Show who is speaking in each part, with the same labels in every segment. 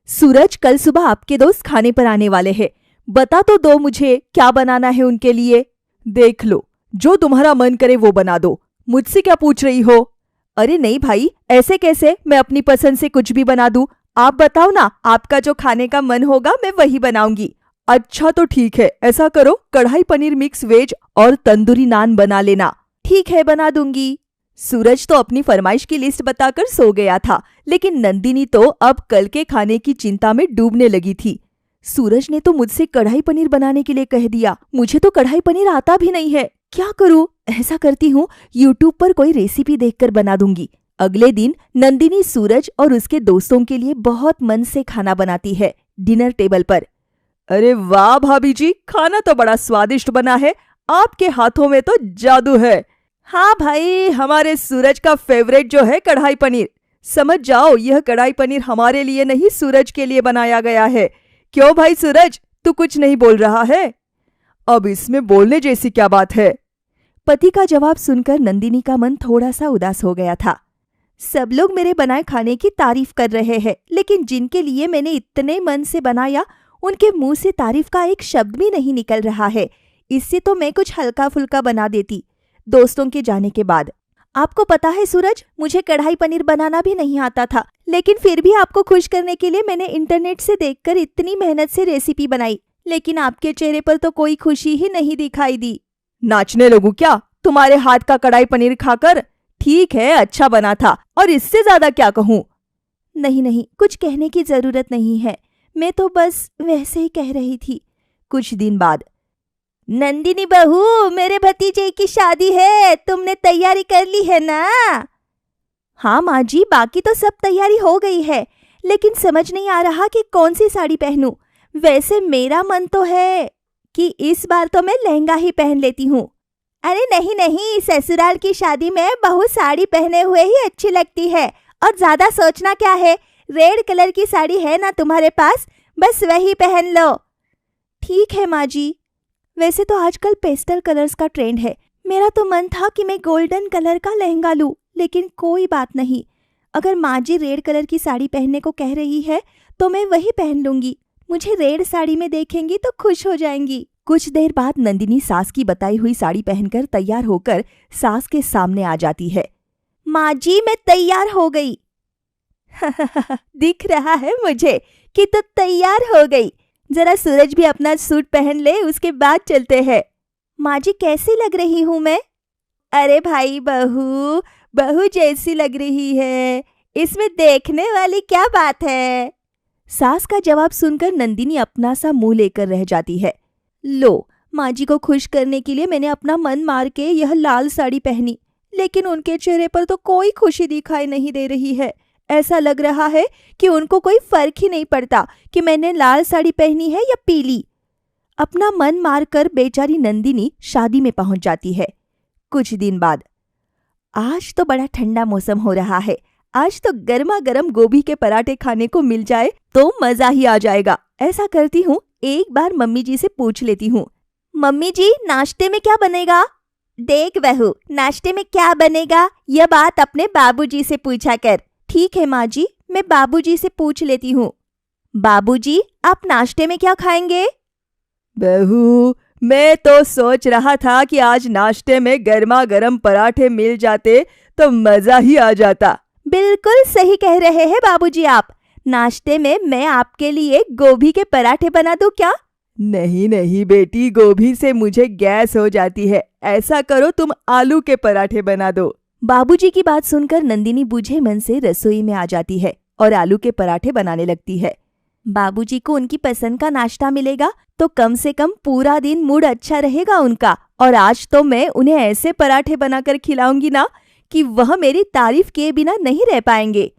Speaker 1: सूरज, कल सुबह आपके दोस्त खाने पर आने वाले हैं। बता तो दो मुझे क्या बनाना है उनके लिए। देख लो, जो तुम्हारा मन करे वो बना दो। मुझसे क्या पूछ रही हो? अरे नहीं भाई, ऐसे कैसे मैं अपनी पसंद से कुछ भी बना दूं? आप बताओ ना, आपका जो खाने का मन होगा मैं वही बनाऊंगी। अच्छा तो ठीक है, ऐसा करो, कढ़ाई पनीर मिक्स वेज और तंदूरी नान बना लेना। ठीक है, बना दूंगी। सूरज तो अपनी फरमाइश की लिस्ट बताकर सो गया था, लेकिन नंदिनी तो अब कल के खाने की चिंता में डूबने लगी थी। सूरज ने तो मुझसे कढ़ाई पनीर बनाने के लिए कह दिया। मुझे तो कढ़ाई पनीर आता भी नहीं है, क्या करूं? ऐसा करती हूँ, यूट्यूब पर कोई रेसिपी देखकर बना दूंगी। अगले दिन नंदिनी सूरज और उसके दोस्तों के लिए बहुत मन से खाना बनाती है डिनर टेबल पर। अरे वाह भाभी जी, खाना तो बड़ा स्वादिष्ट बना है। आपके हाथों में तो जादू है। हाँ भाई, हमारे सूरज का फेवरेट जो है कढ़ाई पनीर। समझ जाओ, यह कढ़ाई पनीर हमारे लिए नहीं, सूरज के लिए बनाया गया है। क्यों भाई सूरज, तू कुछ नहीं बोल रहा है? अब इसमें बोलने जैसी क्या बात है? पति का जवाब सुनकर नंदिनी का मन थोड़ा सा उदास हो गया था। सब लोग मेरे बनाए खाने की तारीफ कर रहे हैं, लेकिन जिनके लिए मैंने इतने मन से बनाया उनके मुंह से तारीफ का एक शब्द भी नहीं निकल रहा है। इससे तो मैं कुछ हल्का फुल्का बना देती दोस्तों के जाने के बाद। आपको पता है सूरज, मुझे कढ़ाई पनीर बनाना भी नहीं आता था, लेकिन फिर भी आपको खुश करने के लिए मैंने इंटरनेट से देखकर इतनी मेहनत से रेसिपी बनाई, लेकिन आपके चेहरे पर तो कोई खुशी ही नहीं दिखाई दी। नाचने लगूं क्या तुम्हारे हाथ का कढ़ाई पनीर खाकर? ठीक है, अच्छा बना था, और इससे ज्यादा क्या कहूँ? नहीं नहीं, कुछ कहने की जरूरत नहीं है, मैं तो बस वैसे ही कह रही थी। कुछ दिन बाद, नंदिनी बहू, मेरे भतीजे की शादी है, तुमने तैयारी कर ली है ना? हाँ माँ जी, बाकी तो सब तैयारी हो गई है, लेकिन समझ नहीं आ रहा कि कौन सी साड़ी पहनूं। वैसे मेरा मन तो है कि इस बार तो मैं लहंगा ही पहन लेती हूँ। अरे नहीं नहीं, ससुराल की शादी में बहू साड़ी पहने हुए ही अच्छी लगती है, और ज्यादा सोचना क्या है, रेड कलर की साड़ी है ना तुम्हारे पास, बस वही पहन लो। ठीक है माँ जी। वैसे तो आजकल पेस्टल कलर्स का ट्रेंड है, मेरा तो मन था कि मैं गोल्डन कलर का लहंगा लूं, लेकिन कोई बात नहीं, अगर माँ जी रेड कलर की साड़ी पहनने को कह रही है तो मैं वही पहन लूंगी। मुझे रेड साड़ी में देखेंगी तो खुश हो जाएंगी। कुछ देर बाद नंदिनी सास की बताई हुई साड़ी पहनकर तैयार होकर सास के सामने आ जाती है। माँ जी, मैं तैयार हो गई। दिख रहा है मुझे कि तू तैयार हो गई। जरा सूरज भी अपना सूट पहन ले, उसके बाद चलते हैं। माँ जी, कैसी लग रही हूँ मैं? अरे भाई, बहू बहू जैसी लग रही है, इसमें देखने वाली क्या बात है? सास का जवाब सुनकर नंदिनी अपना सा मुंह लेकर रह जाती है। लो, माँ जी को खुश करने के लिए मैंने अपना मन मार के यह लाल साड़ी पहनी, लेकिन उनके चेहरे पर तो कोई खुशी दिखाई नहीं दे रही है। ऐसा लग रहा है कि उनको कोई फर्क ही नहीं पड़ता कि मैंने लाल साड़ी पहनी है या पीली। अपना मन मारकर बेचारी नंदिनी शादी में पहुंच जाती है। कुछ दिन बाद, आज तो बड़ा ठंडा मौसम हो रहा है, आज तो गर्मा गर्म गोभी के पराठे खाने को मिल जाए तो मजा ही आ जाएगा। ऐसा करती हूँ, एक बार मम्मी जी से पूछ लेती हूँ। मम्मी जी, नाश्ते में क्या बनेगा? देख बहू, नाश्ते में क्या बनेगा यह बात अपने बाबूजी से पूछा कर। ठीक है माँ जी, मैं बाबूजी से पूछ लेती हूँ। बाबूजी, आप नाश्ते में क्या खाएंगे? बहू, मैं तो सोच रहा था कि आज नाश्ते में गर्मा गर्म पराठे मिल जाते तो मजा ही आ जाता। बिल्कुल सही कह रहे हैं बाबूजी आप। नाश्ते में मैं आपके लिए गोभी के पराठे बना दूं क्या? नहीं नहीं बेटी, गोभी से मुझे गैस हो जाती है, ऐसा करो तुम आलू के पराठे बना दो। बाबूजी की बात सुनकर नंदिनी बुझे मन से रसोई में आ जाती है और आलू के पराठे बनाने लगती है। बाबूजी को उनकी पसंद का नाश्ता मिलेगा तो कम से कम पूरा दिन मूड अच्छा रहेगा उनका, और आज तो मैं उन्हें ऐसे पराठे बनाकर खिलाऊंगी ना कि वह मेरी तारीफ किए बिना नहीं रह पाएंगे।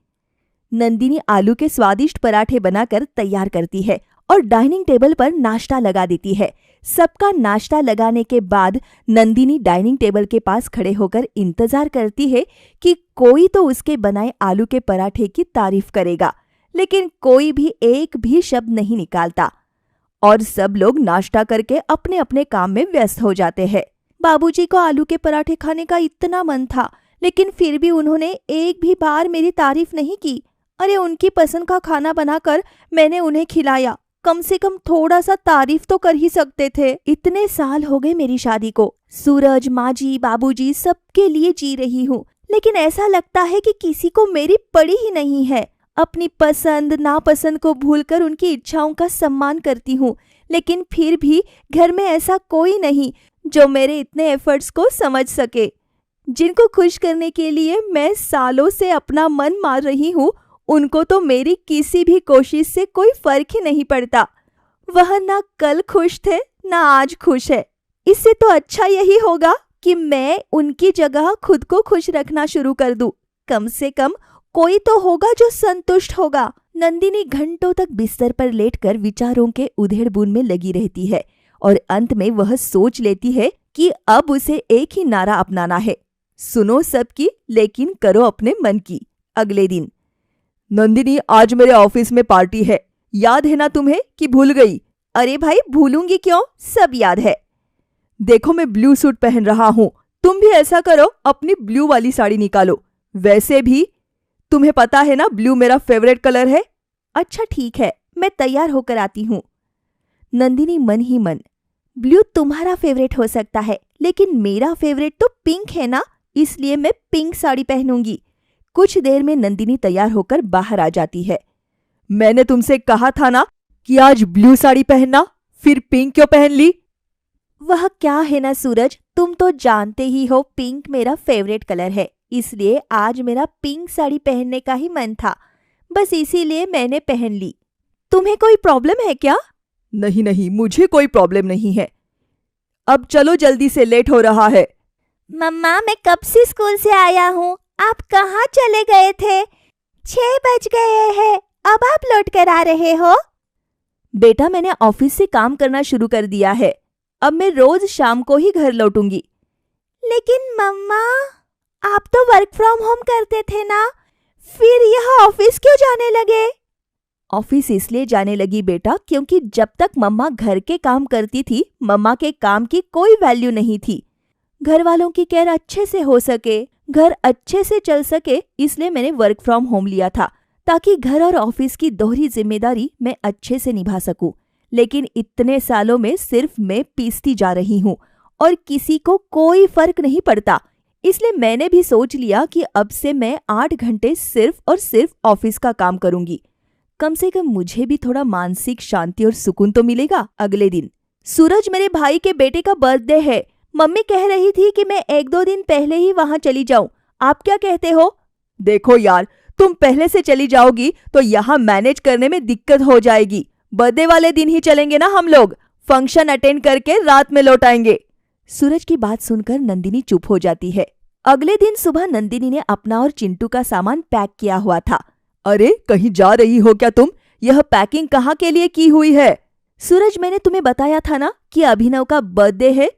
Speaker 1: नंदिनी आलू के स्वादिष्ट पराठे बनाकर तैयार करती है और डाइनिंग टेबल पर नाश्ता लगा देती है। सबका नाश्ता लगाने के बाद नंदिनी डाइनिंग टेबल के पास खड़े होकर इंतजार करती है कि कोई तो उसके बनाए आलू के पराठे की तारीफ करेगा, लेकिन कोई भी एक भी शब्द नहीं निकालता और सब लोग नाश्ता करके अपने अपने काम में व्यस्त हो जाते हैं। बाबूजी को आलू के पराठे खाने का इतना मन था, लेकिन फिर भी उन्होंने एक भी बार मेरी तारीफ नहीं की। अरे उनकी पसंद का खाना बनाकर मैंने उन्हें खिलाया, कम से कम थोड़ा सा तारीफ तो कर ही सकते थे। इतने साल हो गए मेरी शादी को, सूरज, माँ जी, बाबूजी सबके लिए जी रही हूँ, लेकिन ऐसा लगता है कि किसी को मेरी पड़ी ही नहीं है। अपनी पसंद नापसंद को भूलकर उनकी इच्छाओं का सम्मान करती हूँ, लेकिन फिर भी घर में ऐसा कोई नहीं जो मेरे इतने एफर्ट्स को समझ सके। जिनको खुश करने के लिए मैं सालों से अपना मन मार रही हूँ, उनको तो मेरी किसी भी कोशिश से कोई फर्क ही नहीं पड़ता। वह ना कल खुश थे ना आज खुश है। इससे तो अच्छा यही होगा कि मैं उनकी जगह खुद को खुश रखना शुरू कर दूं। कम से कम कोई तो होगा जो संतुष्ट होगा। नंदिनी घंटों तक बिस्तर पर लेटकर विचारों के उधेड़-बुन में लगी रहती है और अंत में वह सोच लेती है कि अब उसे एक ही नारा अपनाना है, सुनो सबकी लेकिन करो अपने मन की। अगले दिन, नंदिनी आज मेरे ऑफिस में पार्टी है, याद है ना तुम्हें कि भूल गई? अरे भाई भूलूंगी क्यों, सब याद है। देखो मैं ब्लू सूट पहन रहा हूँ, तुम भी ऐसा करो, अपनी ब्लू वाली साड़ी निकालो। वैसे भी तुम्हें पता है ना ब्लू मेरा फेवरेट कलर है। अच्छा ठीक है, मैं तैयार होकर आती हूँ। नंदिनी मन ही मन, ब्लू तुम्हारा फेवरेट हो सकता है, लेकिन मेरा फेवरेट तो पिंक है ना, इसलिए मैं पिंक साड़ी पहनूंगी। कुछ देर में नंदिनी तैयार होकर बाहर आ जाती है। मैंने तुमसे कहा था ना कि आज ब्लू साड़ी पहनना, फिर पिंक क्यों पहन ली? वह क्या है ना सूरज, तुम तो जानते ही हो पिंक मेरा फेवरेट कलर है, इसलिए आज मेरा पिंक साड़ी पहनने का ही मन था, बस इसीलिए मैंने पहन ली। तुम्हें कोई प्रॉब्लम है क्या? नहीं नहीं, मुझे कोई प्रॉब्लम नहीं है। अब चलो जल्दी से, लेट हो रहा है।
Speaker 2: मम्मा मैं कब से स्कूल से आया हूँ, आप कहाँ चले गए थे? 6 बज गए हैं, अब आप लौट कर आ रहे हो?
Speaker 1: बेटा मैंने ऑफिस से काम करना शुरू कर दिया है, अब मैं रोज शाम को ही घर लौटूंगी।
Speaker 2: लेकिन मम्मा आप तो वर्क फ्रॉम होम करते थे ना, फिर यह ऑफिस क्यों जाने लगे?
Speaker 1: ऑफिस इसलिए जाने लगी बेटा क्योंकि जब तक मम्मा घर के काम करती थी, मम्मा के काम की कोई वैल्यू नहीं थी। घर वालों की केयर अच्छे से हो सके, घर अच्छे से चल सके, इसलिए मैंने वर्क फ्रॉम होम लिया था ताकि घर और ऑफिस की दोहरी जिम्मेदारी मैं अच्छे से निभा सकूं। लेकिन इतने सालों में सिर्फ मैं पीसती जा रही हूँ और किसी को कोई फर्क नहीं पड़ता, इसलिए मैंने भी सोच लिया कि अब से मैं 8 घंटे सिर्फ और सिर्फ ऑफिस का काम करूंगी। कम से कम मुझे भी थोड़ा मानसिक शांति और सुकून तो मिलेगा। अगले दिन, सूरज मेरे भाई के बेटे का बर्थडे है, मम्मी कह रही थी कि मैं 1-2 दिन पहले ही वहां चली जाऊं, आप क्या कहते हो? देखो यार, तुम पहले से चली जाओगी तो यहाँ मैनेज करने में दिक्कत हो जाएगी। बर्थडे वाले दिन ही चलेंगे ना हम लोग, फंक्शन अटेंड करके रात में लौट आएंगे। सूरज की बात सुनकर नंदिनी चुप हो जाती है। अगले दिन सुबह नंदिनी ने अपना और चिंटू का सामान पैक किया हुआ था। अरे कहीं जा रही हो क्या तुम? यह पैकिंग कहाँ के लिए की हुई है? सूरज मैंने तुम्हें बताया था ना कि अभिनव का बर्थडे है,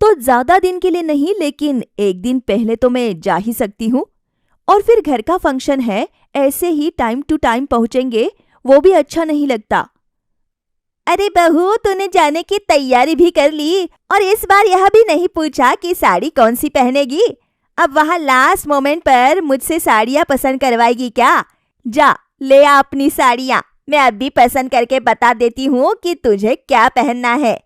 Speaker 1: तो ज्यादा दिन के लिए नहीं, लेकिन 1 दिन पहले तो मैं जा ही सकती हूँ। और फिर घर का फंक्शन है, ऐसे ही टाइम टू टाइम पहुंचेंगे, वो भी अच्छा नहीं लगता।
Speaker 2: अरे बहू, तूने जाने की तैयारी भी कर ली और इस बार यह भी नहीं पूछा कि साड़ी कौन सी पहनेगी। अब वहाँ लास्ट मोमेंट पर मुझसे साड़ियाँ पसंद करवाएगी क्या? जा ले आ अपनी साड़ियाँ, मैं अभी पसंद करके बता देती हूँ कि तुझे क्या पहनना है।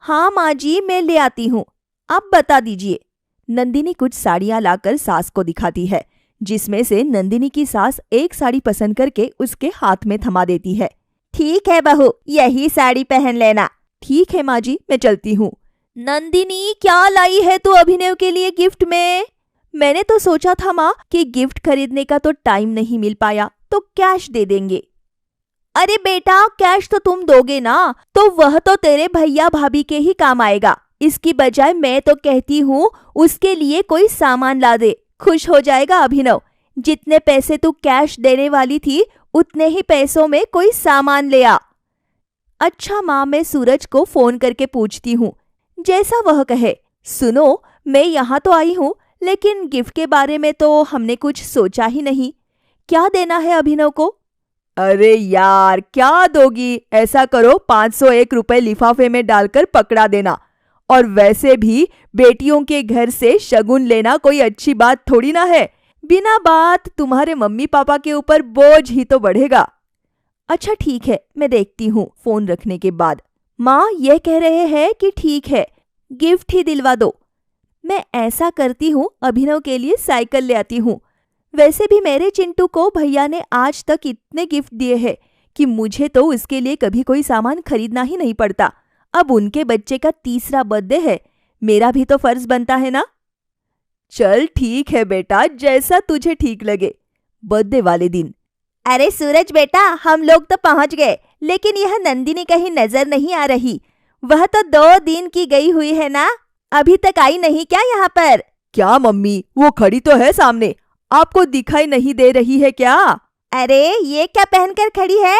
Speaker 1: हाँ माँ जी, मैं ले आती हूँ, आप बता दीजिए। नंदिनी कुछ साड़ियाँ लाकर सास को दिखाती है, जिसमें से नंदिनी की सास एक साड़ी पसंद करके उसके हाथ में थमा देती है।
Speaker 2: ठीक है बहू, यही साड़ी पहन लेना।
Speaker 1: ठीक है माँ जी, मैं चलती हूँ। नंदिनी क्या लाई है तू अभिनव के लिए गिफ्ट में? मैंने तो सोचा था माँ कि गिफ्ट खरीदने का तो टाइम नहीं मिल पाया, तो कैश दे देंगे। अरे बेटा, कैश तो तुम दोगे ना, तो वह तो तेरे भैया भाभी के ही काम आएगा। इसकी बजाय मैं तो कहती हूँ उसके लिए कोई सामान ला दे, खुश हो जाएगा अभिनव। जितने पैसे तू कैश देने वाली थी, उतने ही पैसों में कोई सामान ले आ। अच्छा माँ, मैं सूरज को फोन करके पूछती हूँ, जैसा वह कहे। सुनो, मैं यहाँ तो आई हूँ, लेकिन गिफ्ट के बारे में तो हमने कुछ सोचा ही नहीं। क्या देना है अभिनव को? अरे यार, क्या दोगी? ऐसा करो, 501 रुपए लिफाफे में डालकर पकड़ा देना। और वैसे भी बेटियों के घर से शगुन लेना कोई अच्छी बात थोड़ी ना है, बिना बात तुम्हारे मम्मी पापा के ऊपर बोझ ही तो बढ़ेगा। अच्छा ठीक है, मैं देखती हूँ। फोन रखने के बाद माँ यह कह रहे हैं कि ठीक है, गिफ्ट ही दिलवा दो। मैं ऐसा करती हूँ, अभिनव के लिए साइकिल ले आती हूँ। वैसे भी मेरे चिंटू को भैया ने आज तक इतने गिफ्ट दिए हैं कि मुझे तो उसके लिए कभी कोई सामान खरीदना ही नहीं पड़ता। अब उनके बच्चे का तीसरा बर्थडे है, मेरा भी तो फर्ज बनता है ना। चल ठीक है बेटा, जैसा तुझे ठीक लगे। बर्थडे वाले दिन
Speaker 2: अरे सूरज बेटा, हम लोग तो पहुंच गए, लेकिन यह नंदिनी कहीं नजर नहीं आ रही। वह तो 2 दिन की गई हुई है ना, अभी तक आई नहीं क्या यहाँ पर?
Speaker 1: क्या मम्मी, वो खड़ी तो है सामने, आपको दिखाई नहीं दे रही है क्या?
Speaker 2: अरे ये क्या पहनकर खड़ी है?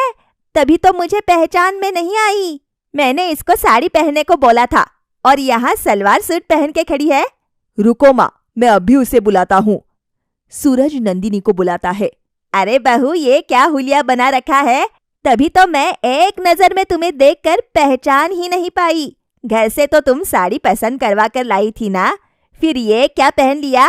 Speaker 2: तभी तो मुझे पहचान में नहीं आई। मैंने इसको साड़ी पहनने को बोला था और यहाँ सलवार सूट पहन के खड़ी है।
Speaker 1: रुको माँ, मैं अभी उसे बुलाता हूँ। सूरज नंदिनी को बुलाता है।
Speaker 2: अरे बहू, ये क्या हुलिया बना रखा है? तभी तो मैं एक नजर में तुम्हें देखकर पहचान ही नहीं पाई। घर से तो तुम साड़ी पसंद करवा कर लाई थी ना, फिर ये क्या पहन लिया?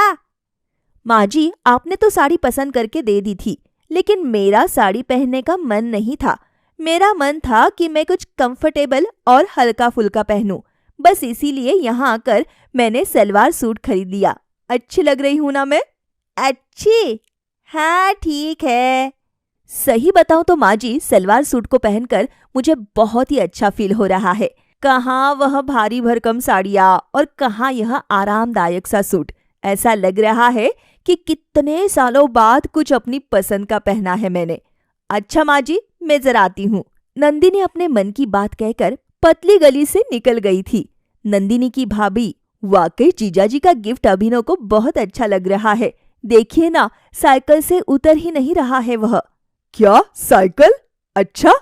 Speaker 1: माँ जी, आपने तो साड़ी पसंद करके दे दी थी, लेकिन मेरा साड़ी पहनने का मन नहीं था। मेरा मन था कि मैं कुछ कंफर्टेबल और हल्का फुल्का पहनूं। बस इसीलिए यहाँ आकर मैंने सलवार सूट खरीद लिया। अच्छी लग रही हूँ ना मैं?
Speaker 2: अच्छी? हाँ ठीक है।
Speaker 1: सही बताऊं तो माँ जी, सलवार सूट को पहनकर मुझे बहुत ही अच्छा फील हो रहा है। कहाँ वह भारी भरकम साड़ियाँ और कहाँ यह आरामदायक सा सूट। ऐसा लग रहा है कि कितने सालों बाद कुछ अपनी पसंद का पहना है मैंने। अच्छा माँ जी, मैं जरा आती हूँ। नंदिनी अपने मन की बात कहकर पतली गली से निकल गई थी। नंदिनी की भाभी, वाकई जीजाजी का गिफ्ट अभिनव को बहुत अच्छा लग रहा है। देखिए ना, साइकिल से उतर ही नहीं रहा है वह। क्या साइकिल? अच्छा।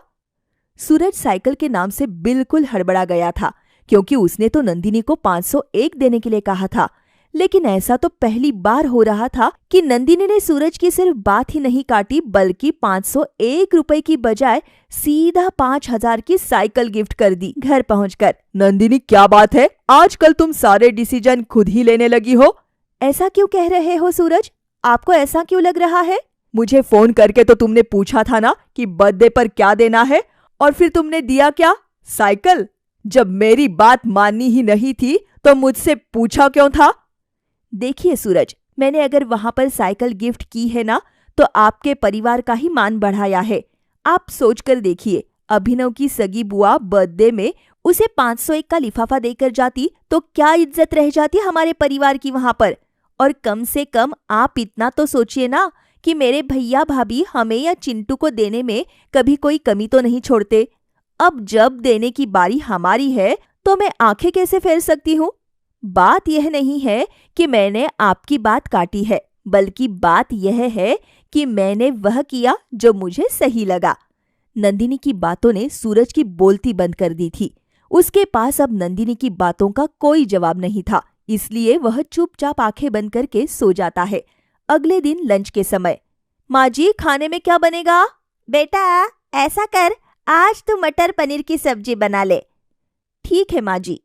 Speaker 1: सूरज साइकिल के नाम से बिल्कुल हड़बड़ा गया था, क्योंकि उसने तो नंदिनी को 501 देने के लिए कहा था। लेकिन ऐसा तो पहली बार हो रहा था कि नंदिनी ने सूरज की सिर्फ बात ही नहीं काटी, बल्कि 501 रुपए की बजाय सीधा 5000 की साइकिल गिफ्ट कर दी घर पहुंचकर। नंदिनी क्या बात है, आजकल तुम सारे डिसीजन खुद ही लेने लगी हो। ऐसा क्यों कह रहे हो सूरज? आपको ऐसा क्यों लग रहा है? मुझे फोन करके तो तुमने पूछा था ना कि बर्थडे पर क्या देना है, और फिर तुमने दिया क्या? साइकिल। जब मेरी बात माननी ही नहीं थी तो मुझसे पूछा क्यों था? देखिए सूरज, मैंने अगर वहां पर साइकिल गिफ्ट की है ना, तो आपके परिवार का ही मान बढ़ाया है। आप सोचकर देखिए, अभिनव की सगी बुआ बर्थडे में उसे 501 का लिफाफा देकर जाती तो क्या इज्जत रह जाती हमारे परिवार की वहां पर। और कम से कम आप इतना तो सोचिए ना कि मेरे भैया भाभी हमें या चिंटू को देने में कभी कोई कमी तो नहीं छोड़ते। अब जब देने की बारी हमारी है तो मैं आंखें कैसे फेर सकती हूँ? बात यह नहीं है कि मैंने आपकी बात काटी है, बल्कि बात यह है कि मैंने वह किया जो मुझे सही लगा। नंदिनी की बातों ने सूरज की बोलती बंद कर दी थी। उसके पास अब नंदिनी की बातों का कोई जवाब नहीं था, इसलिए वह चुपचाप आंखें बंद करके सो जाता है। अगले दिन लंच के समय, माँ जी खाने में क्या बनेगा?
Speaker 2: बेटा ऐसा कर, आज तू मटर पनीर की सब्जी बना ले।
Speaker 1: ठीक है माँ जी।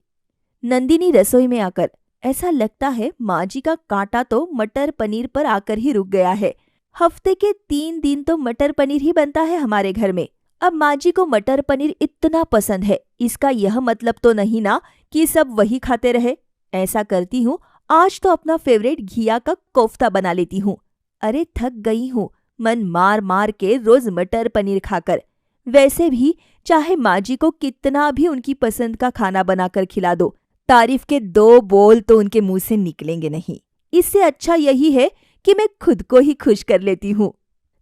Speaker 1: नंदिनी रसोई में आकर, ऐसा लगता है माँ जी का कांटा तो मटर पनीर पर आकर ही रुक गया है। हफ्ते के 3 दिन तो मटर पनीर ही बनता है हमारे घर में। अब माँ जी को मटर पनीर इतना पसंद है, इसका यह मतलब तो नहीं ना कि सब वही खाते रहे। ऐसा करती हूँ, आज तो अपना फेवरेट घिया का कोफ्ता बना लेती हूँ। अरे थक गई हूँ मन मार मार के रोज मटर पनीर खाकर। वैसे भी चाहे माँ जी को कितना भी उनकी पसंद का खाना बनाकर खिला दो, तारीफ के 2 बोल तो उनके मुंह से निकलेंगे नहीं। इससे अच्छा यही है कि मैं खुद को ही खुश कर लेती हूँ।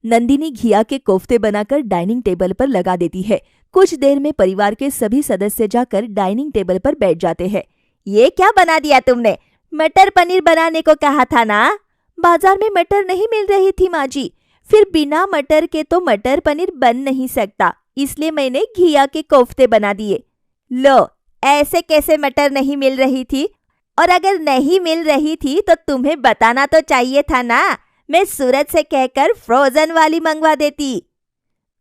Speaker 1: नंदिनी घिया के कोफ्ते बनाकर डाइनिंग टेबल पर लगा देती है। कुछ देर में परिवार के सभी सदस्य जाकर डाइनिंग टेबल पर बैठ जाते हैं।
Speaker 2: ये क्या बना दिया तुमने? मटर पनीर बनाने को कहा था ना।
Speaker 1: बाजार में मटर नहीं मिल रही थी माँ जी, फिर बिना मटर के तो मटर पनीर बन नहीं सकता, इसलिए मैंने घिया के कोफ्ते बना दिए।
Speaker 2: लो, ऐसे कैसे मटर नहीं मिल रही थी? और अगर नहीं मिल रही थी तो तुम्हें बताना तो चाहिए था ना, मैं सूरज से कहकर फ्रोजन वाली मंगवा देती।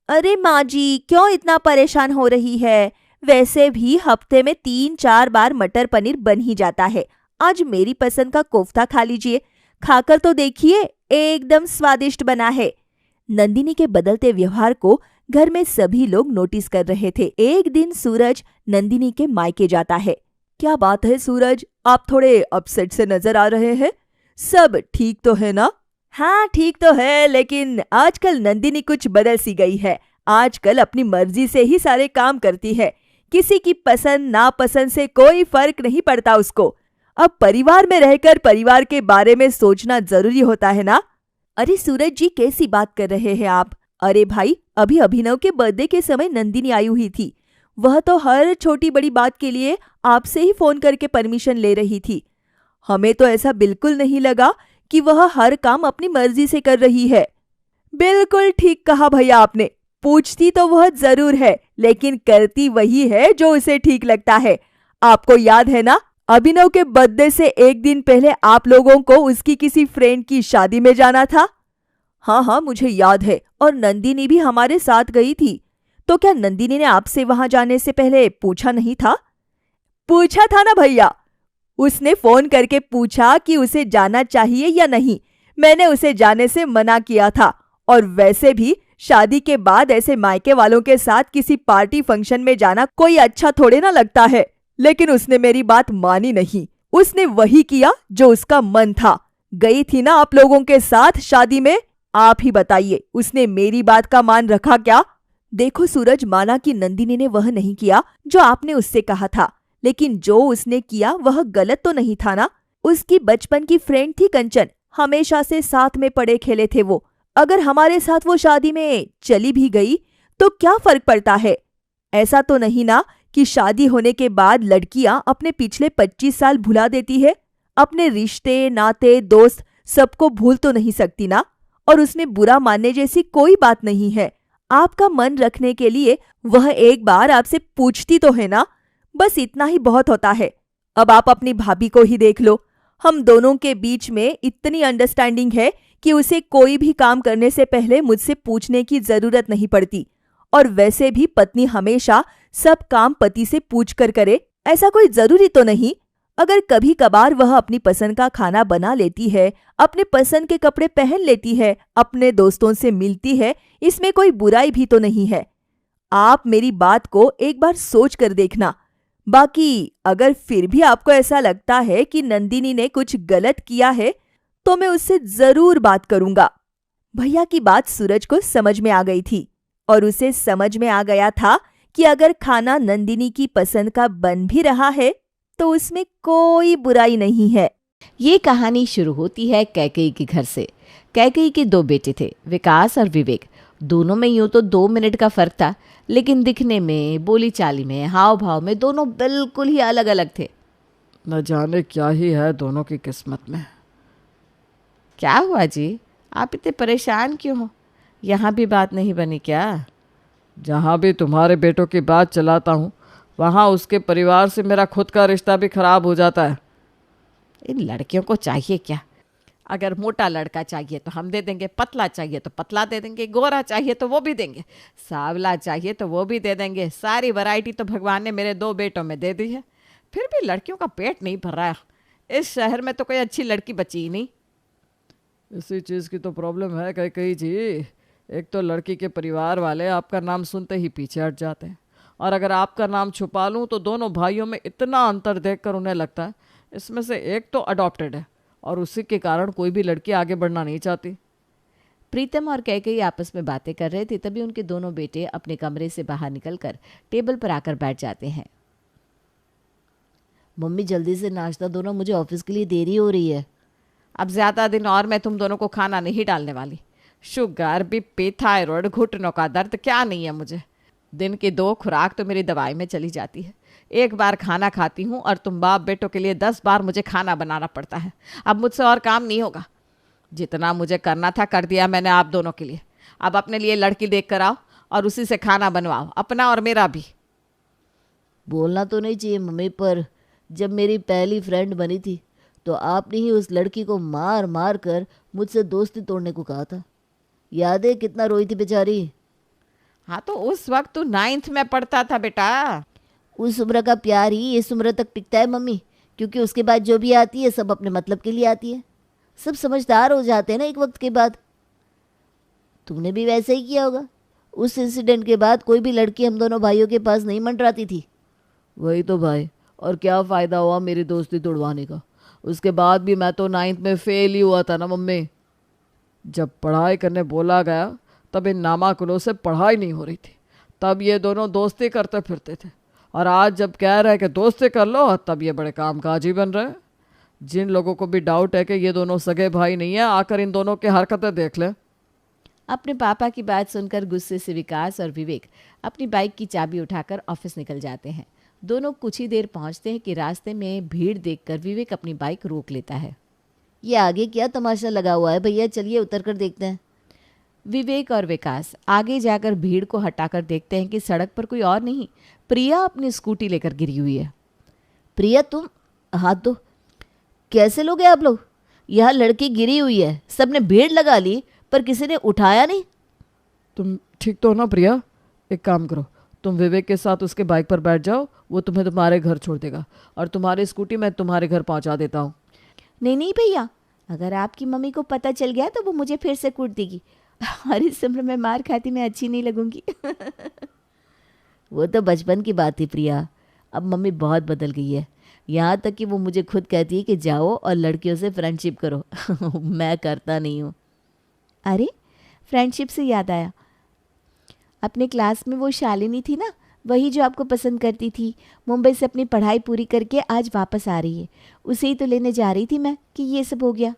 Speaker 1: अरे माँ जी, क्यों इतना परेशान हो रही है? वैसे भी हफ्ते में 3-4 बार मटर पनीर बन ही जाता है। आज मेरी पसंद का कोफ्ता खा लीजिए,
Speaker 2: खाकर तो देखिए, एकदम स्वादिष्ट बना है। नंदिनी के बदलते व्यवहार को घर में सभी लोग नोटिस कर रहे थे। एक दिन सूरज नंदिनी के मायके जाता है।
Speaker 1: क्या बात है सूरज, आप थोड़े अपसेट से नजर आ रहे हैं। सब ठीक तो है ना? हाँ ठीक तो है, लेकिन आजकल नंदिनी कुछ बदल सी गई है। आजकल अपनी मर्जी से ही सारे काम करती है। किसी की पसंद नापसंद से कोई फर्क नहीं पड़ता उसको। अब परिवार में रहकर परिवार के बारे में सोचना जरूरी होता है ना।
Speaker 2: अरे सूरज जी, कैसी बात कर रहे हैं आप?
Speaker 1: अरे भाई, अभी अभिनव के बर्थडे के समय नंदिनी आई हुई थी। वह तो हर छोटी बड़ी बात के लिए आपसे ही फोन करके परमिशन ले रही थी। हमें तो ऐसा बिल्कुल नहीं लगा कि वह हर काम अपनी मर्जी से कर रही है। बिल्कुल ठीक कहा भैया आपने। पूछती तो वह जरूर है, लेकिन करती वही है जो उसे ठीक लगता है। आपको याद है ना, अभिनव के बर्थडे से एक दिन पहले आप लोगों को उसकी किसी फ्रेंड की शादी में जाना था। हाँ हाँ मुझे याद है, और नंदिनी भी हमारे साथ गई थी। तो क्या नंदिनी ने आपसे वहां जाने से पहले पूछा नहीं था? पूछा था ना भैया। उसने फोन करके पूछा कि उसे जाना चाहिए या नहीं। मैंने उसे जाने से मना किया था। और वैसे भी शादी के बाद ऐसे मायके वालों के साथ किसी पार्टी फंक्शन में जाना कोई अच्छा थोड़े ना लगता है। लेकिन उसने मेरी बात मानी नहीं। उसने वही किया जो उसका मन था। गई थी ना आप लोगों के साथ शादी में। आप ही बताइए, उसने मेरी बात का मान रखा क्या? देखो सूरज, माना कि नंदिनी ने वह नहीं किया जो आपने उससे कहा था, लेकिन जो उसने किया वह गलत तो नहीं था ना। उसकी बचपन की फ्रेंड थी कंचन, हमेशा से साथ में पड़े खेले थे वो। अगर हमारे साथ वो शादी में चली भी गई तो क्या फर्क पड़ता है? ऐसा तो नहीं ना कि शादी होने के बाद लड़कियां अपने पिछले 25 साल भुला देती है। अपने रिश्ते नाते दोस्त सबको भूल तो नहीं सकती ना। और उसमें बुरा मानने जैसी कोई बात नहीं है। आपका मन रखने के लिए वह एक बार आपसे पूछती तो है ना। बस इतना ही बहुत होता है। अब आप अपनी भाभी को ही देख लो। हम दोनों के बीच में इतनी अंडरस्टैंडिंग है कि उसे कोई भी काम करने से पहले मुझसे पूछने की जरूरत नहीं पड़ती। और वैसे भी पत्नी हमेशा सब काम पति से पूछकर करे, ऐसा कोई जरूरी तो नहीं। अगर कभी कभार वह अपनी पसंद का खाना बना लेती है, अपने पसंद के कपड़े पहन लेती है, अपने दोस्तों से मिलती है, इसमें कोई बुराई भी तो नहीं है। आप मेरी बात को एक बार सोच कर देखना। बाकी अगर फिर भी आपको ऐसा लगता है कि नंदिनी ने कुछ गलत किया है तो मैं उससे जरूर बात करूंगा। भैया की बात सूरज को समझ में आ गई थी और उसे समझ में आ गया था कि अगर खाना नंदिनी की पसंद का बन भी रहा है तो उसमें कोई बुराई नहीं है।
Speaker 3: ये कहानी शुरू होती है कैकेयी के घर से। कैकेयी के 2 बेटे थे, विकास और विवेक। दोनों में यूं तो 2 मिनट का फर्क था, लेकिन दिखने में, बोली चाली में, हाव भाव में दोनों बिल्कुल ही अलग अलग थे।
Speaker 4: न जाने क्या ही है दोनों की किस्मत में।
Speaker 3: क्या हुआ जी, आप इतने परेशान क्यों हो? यहाँ भी बात नहीं बनी क्या?
Speaker 4: जहाँ भी तुम्हारे बेटों की बात चलाता हूँ वहाँ उसके परिवार से मेरा खुद का रिश्ता भी खराब हो जाता है।
Speaker 3: इन लड़कियों को चाहिए क्या? अगर मोटा लड़का चाहिए तो हम दे देंगे, पतला चाहिए तो पतला दे देंगे, गोरा चाहिए तो वो भी देंगे, सांवला चाहिए तो वो भी दे देंगे। सारी वैरायटी तो भगवान ने मेरे 2 बेटों में दे दी है। फिर भी लड़कियों का पेट नहीं भर रहा है। इस शहर में तो कोई अच्छी लड़की बची ही नहीं।
Speaker 4: इसी चीज़ की तो प्रॉब्लम है कैकेयी जी। एक तो लड़की के परिवार वाले आपका नाम सुनते ही पीछे हट जाते हैं, और अगर आपका नाम छुपा लूँ तो दोनों भाइयों में इतना अंतर देखकर उन्हें लगता है इसमें से एक तो अडॉप्टेड है, और उसी के कारण कोई भी लड़की आगे बढ़ना नहीं चाहती।
Speaker 3: प्रीतम और कैकेयी आपस में बातें कर रहे थे, तभी उनके दोनों बेटे अपने कमरे से बाहर निकलकर टेबल पर आकर बैठ जाते हैं।
Speaker 2: मम्मी जल्दी से नाश्ता दो ना, मुझे ऑफिस के लिए देरी हो रही है।
Speaker 3: अब ज़्यादा दिन और मैं तुम दोनों को खाना नहीं डालने वाली। शुगर, बीपी, थायराइड, घुटनों का दर्द क्या नहीं है मुझे। दिन की 2 खुराक तो मेरी दवाई में चली जाती है। एक बार खाना खाती हूँ और तुम बाप बेटों के लिए 10 बार मुझे खाना बनाना पड़ता है। अब मुझसे और काम नहीं होगा। जितना मुझे करना था कर दिया मैंने आप दोनों के लिए। अब अपने लिए लड़की देख कर आओ और उसी से खाना बनवाओ, अपना और मेरा भी।
Speaker 2: बोलना तो नहीं चाहिए मम्मी, पर जब मेरी पहली फ्रेंड बनी थी तो आपने ही उस लड़की को मार मार कर मुझसे दोस्ती तोड़ने को कहा था। याद है कितना रोई थी बेचारी?
Speaker 3: हाँ तो उस वक्त तू 9th में पढ़ता था बेटा।
Speaker 2: उस उम्र का प्यार ही इस उम्र तक टिकता है मम्मी, क्योंकि उसके बाद जो भी आती है सब अपने मतलब के लिए आती है। सब समझदार हो जाते हैं ना एक वक्त के बाद। तुमने भी वैसे ही किया होगा। उस इंसिडेंट के बाद कोई भी लड़की हम दोनों भाइयों के पास नहीं मंडराती थी।
Speaker 4: वही तो भाई, और क्या फ़ायदा हुआ मेरी दोस्ती तोड़वाने का। उसके बाद भी मैं तो 9th में फेल ही हुआ था ना मम्मी। जब पढ़ाई करने बोला गया तब इन नामाकुलों से पढ़ाई नहीं हो रही थी, तब ये दोनों दोस्ती करते फिरते थे, और आज जब कह रहे हैं कि दोस्ती कर लो तब ये बड़े कामकाजी बन रहे हैं। जिन लोगों को भी डाउट है कि ये दोनों सगे भाई नहीं है, आकर इन दोनों की हरकतें देख लें।
Speaker 3: अपने पापा की बात सुनकर गुस्से से विकास और विवेक अपनी बाइक की चाबी उठाकर ऑफिस निकल जाते हैं। दोनों कुछ ही देर पहुंचते हैं कि रास्ते में भीड़ देखकर विवेक अपनी बाइक रोक लेता है।
Speaker 2: ये आगे क्या तमाशा लगा हुआ है भैया, चलिए उतर कर देखते हैं।
Speaker 3: विवेक और विकास आगे जाकर भीड़ को हटाकर देखते हैं कि सड़क पर कोई और नहीं, प्रिया अपनी स्कूटी लेकर गिरी हुई है।
Speaker 2: प्रिया तुम, हाथ दो। कैसे लोग हैं आप लोग? यहाँ लड़की गिरी हुई है, सबने भीड़ लगा ली पर किसी ने उठाया नहीं।
Speaker 4: तुम ठीक तो हो ना प्रिया? एक काम करो, तुम विवेक के साथ उसके बाइक पर बैठ जाओ, वो तुम्हें तुम्हारे घर छोड़ देगा, और तुम्हारी स्कूटी मैं तुम्हारे घर पहुंचा देता हूँ।
Speaker 2: नहीं नहीं भैया, अगर आपकी मम्मी को पता चल गया तो वो मुझे फिर से कूट देगी और इस उम्र में मार खाती मैं अच्छी नहीं लगूंगी। वो तो बचपन की बात थी प्रिया, अब मम्मी बहुत बदल गई है। यहाँ तक कि वो मुझे खुद कहती है कि जाओ और लड़कियों से फ्रेंडशिप करो। मैं करता नहीं हूँ।
Speaker 3: अरे फ्रेंडशिप से याद आया, अपने क्लास में वो शालिनी थी ना, वही जो आपको पसंद करती थी, मुंबई से अपनी पढ़ाई पूरी करके आज वापस आ रही है। उसे ही तो लेने जा रही थी मैं कि ये सब हो गया।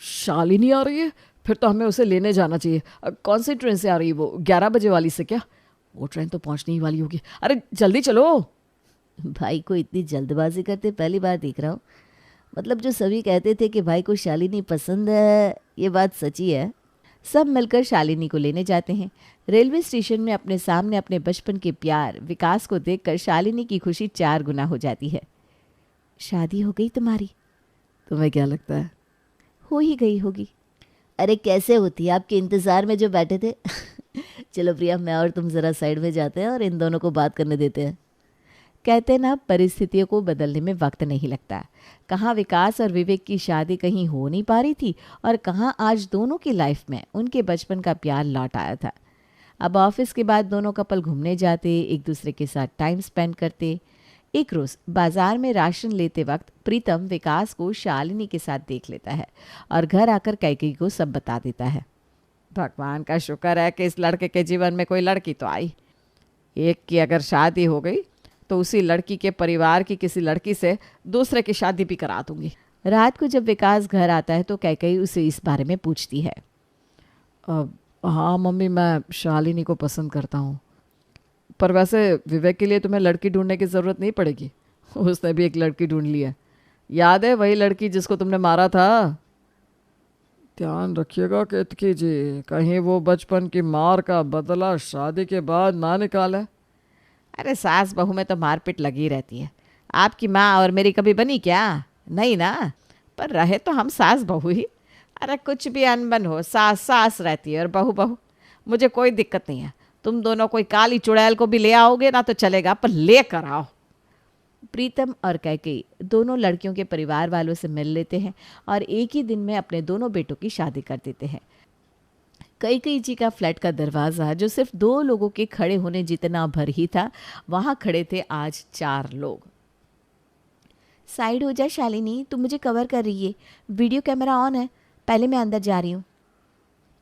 Speaker 4: शालिनी आ रही है? फिर तो हमें उसे लेने जाना चाहिए। कौन सी ट्रेन से आ रही है वो? 11 बजे वाली से क्या? वो ट्रेन तो पहुंचने ही वाली होगी। अरे जल्दी चलो।
Speaker 2: भाई को इतनी जल्दबाजी करते पहली बार देख रहा हूँ। मतलब जो सभी कहते थे कि भाई को शालिनी पसंद है, ये बात सच्ची है।
Speaker 3: सब मिलकर शालिनी को लेने जाते हैं। रेलवे स्टेशन में अपने सामने अपने बचपन के प्यार विकास को देखकर शालिनी की खुशी 4 गुना हो जाती है। शादी हो गई तुम्हारी?
Speaker 4: तुम्हें क्या लगता है?
Speaker 3: हो ही गई होगी।
Speaker 2: अरे कैसे होती है, आपके इंतज़ार में जो बैठे थे। चलो प्रिया, मैं और तुम ज़रा साइड में जाते हैं और इन दोनों को बात करने देते हैं।
Speaker 3: कहते ना, परिस्थितियों को बदलने में वक्त नहीं लगता। कहाँ विकास और विवेक की शादी कहीं हो नहीं पा रही थी, और कहाँ आज दोनों की लाइफ में उनके बचपन का प्यार लौट आया था। अब ऑफिस के बाद दोनों कपल घूमने जाते, एक दूसरे के साथ टाइम स्पेंड करते। एक रोज़ बाजार में राशन लेते वक्त प्रीतम विकास को शालिनी के साथ देख लेता है और घर आकर कैकेयी को सब बता देता है। भगवान का शुक्र है कि इस लड़के के जीवन में कोई लड़की तो आई। एक की अगर शादी हो गई तो उसी लड़की के परिवार की किसी लड़की से दूसरे की शादी भी करा दूंगी। रात को जब विकास घर आता है तो कैकेयी उसे इस बारे में पूछती है।
Speaker 4: हाँ मम्मी, मैं शालिनी को पसंद करता हूँ, पर वैसे विवेक के लिए तुम्हें लड़की ढूंढने की ज़रूरत नहीं पड़ेगी। उसने भी एक लड़की ढूंढ ली है। याद है वही लड़की जिसको तुमने मारा था? ध्यान रखिएगा केतकी जी, कहीं वो बचपन की मार का बदला शादी के बाद ना निकाले।
Speaker 3: अरे सास बहू में तो मारपीट लगी रहती है। आपकी माँ और मेरी कभी बनी क्या? नहीं ना। पर रहे तो हम सास बहू ही। अरे कुछ भी अनबन हो, सास सास रहती है और बहू बहू। मुझे कोई दिक्कत नहीं है। तुम दोनों कोई काली चुड़ैल को भी ले आओगे ना तो चलेगा, पर ले कर आओ। प्रीतम और कैकेयी दोनों लड़कियों के परिवार वालों से मिल लेते हैं और एक ही दिन में अपने दोनों बेटों की शादी कर देते हैं। कैकेयी जी का फ्लैट का दरवाज़ा, जो सिर्फ 2 लोगों के खड़े होने जितना भर ही था, वहाँ खड़े थे आज 4 लोग। साइड हो जा शालिनी, तू मुझे कवर कर रही है। वीडियो कैमरा ऑन है, पहले मैं अंदर जा रही हूँ।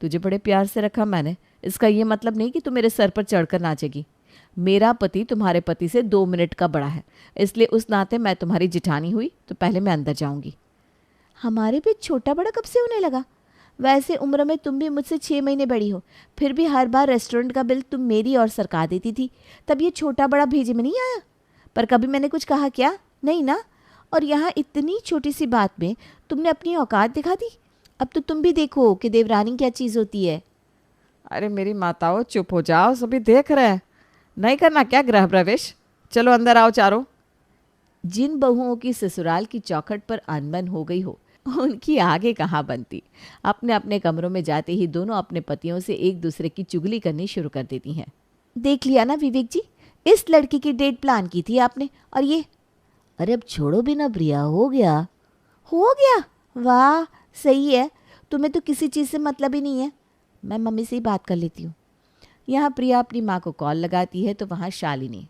Speaker 3: तुझे बड़े प्यार से रखा मैंने, इसका ये मतलब नहीं कि तू मेरे सर पर चढ़कर नाचेगी। मेरा पति तुम्हारे पति से 2 मिनट का बड़ा है, इसलिए उस नाते मैं तुम्हारी जिठानी हुई तो पहले मैं अंदर जाऊंगी। हमारे बीच छोटा बड़ा कब से होने लगा? वैसे उम्र में तुम भी मुझसे 6 महीने बड़ी हो, फिर भी हर बार रेस्टोरेंट का बिल तुम मेरी और सरका देती थी, तब ये छोटा बड़ा भेजे में नहीं आया। पर कभी मैंने कुछ कहा क्या? नहीं ना। और यहाँ इतनी छोटी सी बात में तुमने अपनी औकात दिखा दी। अब तो तुम भी देखो कि देवरानी क्या चीज़ होती है।
Speaker 4: अरे मेरी माताओं, चुप हो जाओ, सभी देख रहे हैं। नहीं करना क्या गृह प्रवेश? चलो अंदर आओ चारों।
Speaker 3: जिन बहुओं की ससुराल की चौखट पर अनबन हो गई हो, उनकी आगे कहाँ बनती। अपने अपने कमरों में जाते ही दोनों अपने पतियों से एक दूसरे की चुगली करनी शुरू कर देती हैं। देख लिया ना विवेक जी, इस लड़की की डेट प्लान की थी आपने, और ये।
Speaker 2: अरे अब छोड़ो भी ना प्रिया, हो गया।
Speaker 3: हो गया? वाह,
Speaker 2: सही है, तुम्हें तो किसी चीज़ से मतलब ही नहीं है। मैं मम्मी से ही बात कर लेती हूँ।
Speaker 3: यहाँ प्रिया अपनी माँ को कॉल लगाती है तो वहाँ शालिनी।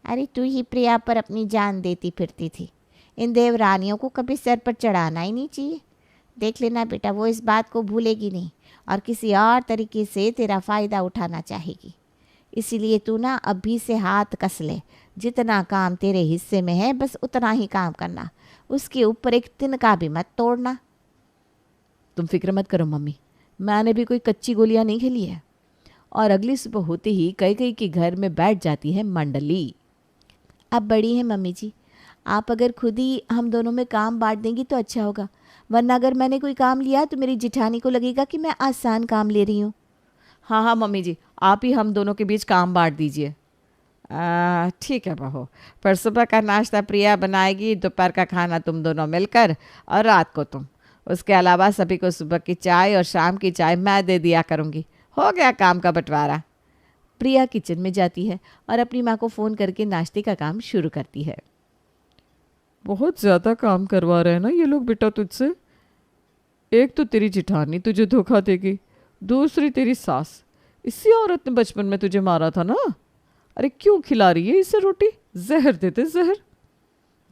Speaker 2: अरे तू ही प्रिया पर अपनी जान देती फिरती थी। इन देवरानियों को कभी सर पर चढ़ाना ही नहीं चाहिए। देख लेना बेटा, वो इस बात को भूलेगी नहीं और किसी और तरीके से तेरा फ़ायदा उठाना चाहेगी। इसीलिए तू ना अभी से हाथ कस ले। जितना काम तेरे हिस्से में है बस उतना ही काम करना, उसके ऊपर एक तिनका भी मत तोड़ना।
Speaker 3: तुम फिक्र मत करो मम्मी, मैंने भी कोई कच्ची गोलियां नहीं खेली है। और अगली सुबह होते ही कई के घर में बैठ जाती है मंडली।
Speaker 2: अब बड़ी है मम्मी जी, आप अगर खुद ही हम दोनों में काम बांट देंगी तो अच्छा होगा, वरना अगर मैंने कोई काम लिया तो मेरी जिठानी को लगेगा कि मैं आसान काम ले रही हूँ।
Speaker 3: हाँ हाँ मम्मी जी, आप ही हम दोनों के बीच काम बांट दीजिए। ठीक है बहू, पर सुबह का नाश्ता प्रिया बनाएगी, दोपहर का खाना तुम दोनों मिलकर, और रात को तुम। उसके अलावा सभी को सुबह की चाय और शाम की चाय मैं दे दिया करूँगी। हो गया काम का बंटवारा।
Speaker 2: प्रिया किचन में जाती है और अपनी माँ को फ़ोन करके नाश्ते का काम शुरू करती है।
Speaker 4: बहुत ज़्यादा काम करवा रहे हैं ना ये लोग बेटा तुझसे। एक तो तेरी जिठानी तुझे धोखा देगी, दूसरी तेरी सास। इसी औरत ने बचपन में तुझे मारा था ना। अरे क्यों खिला रही है इसे रोटी? जहर देते जहर।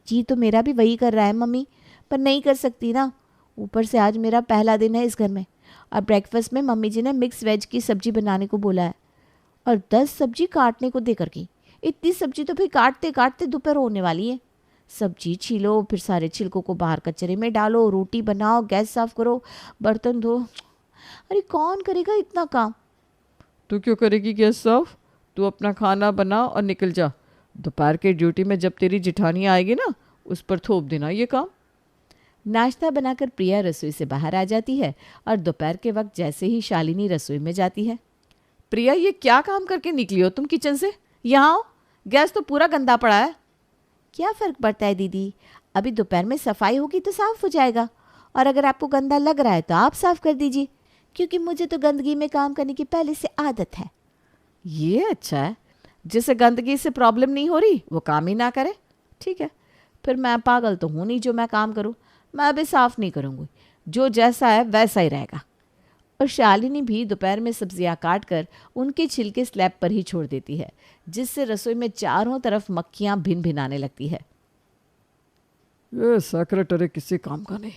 Speaker 2: जी तो मेरा भी वही कर रहा है मम्मी, पर नहीं कर सकती ना। ऊपर से आज मेरा पहला दिन है इस घर में और ब्रेकफास्ट में मम्मी जी ने मिक्स वेज की सब्जी बनाने को बोला है और 10 सब्जी काटने को देकर की। इतनी सब्जी तो फिर काटते काटते दोपहर होने वाली है। सब्जी छीलो, फिर सारे छिलकों को बाहर कचरे में डालो, रोटी बनाओ, गैस साफ करो, बर्तन धो। अरे कौन करेगा इतना काम?
Speaker 4: तू क्यों करेगी गैस साफ? तू अपना खाना बना और निकल जा। दोपहर के ड्यूटी में जब तेरी जिठानी आएगी ना, उस पर थोप देना ये काम।
Speaker 3: नाश्ता बनाकर प्रिया रसोई से बाहर आ जाती है और दोपहर के वक्त जैसे ही शालिनी रसोई में जाती है। प्रिया, ये क्या काम करके निकली हो तुम किचन से? यहाँ आओ, गैस तो पूरा गंदा पड़ा है।
Speaker 2: क्या फ़र्क पड़ता है दीदी, अभी दोपहर में सफाई होगी तो साफ़ हो जाएगा। और अगर आपको गंदा लग रहा है तो आप साफ़ कर दीजिए, क्योंकि मुझे तो गंदगी में काम करने की पहले से आदत है।
Speaker 3: ये अच्छा है, जिसे गंदगी से प्रॉब्लम नहीं हो रही वो काम ही ना करे। ठीक है, फिर मैं पागल तो हूँ नहीं जो मैं काम करूँ। मैं अभी साफ़ नहीं करूँगी, जो जैसा है वैसा ही रहेगा। और शालिनी भी दोपहर में सब्जियां काटकर उनके छिलके स्लैब पर ही छोड़ देती है, जिससे रसोई में चारों तरफ मक्खियां भिन भिनाने लगती है।
Speaker 4: ये सेक्रेटरी किसी काम का नहीं।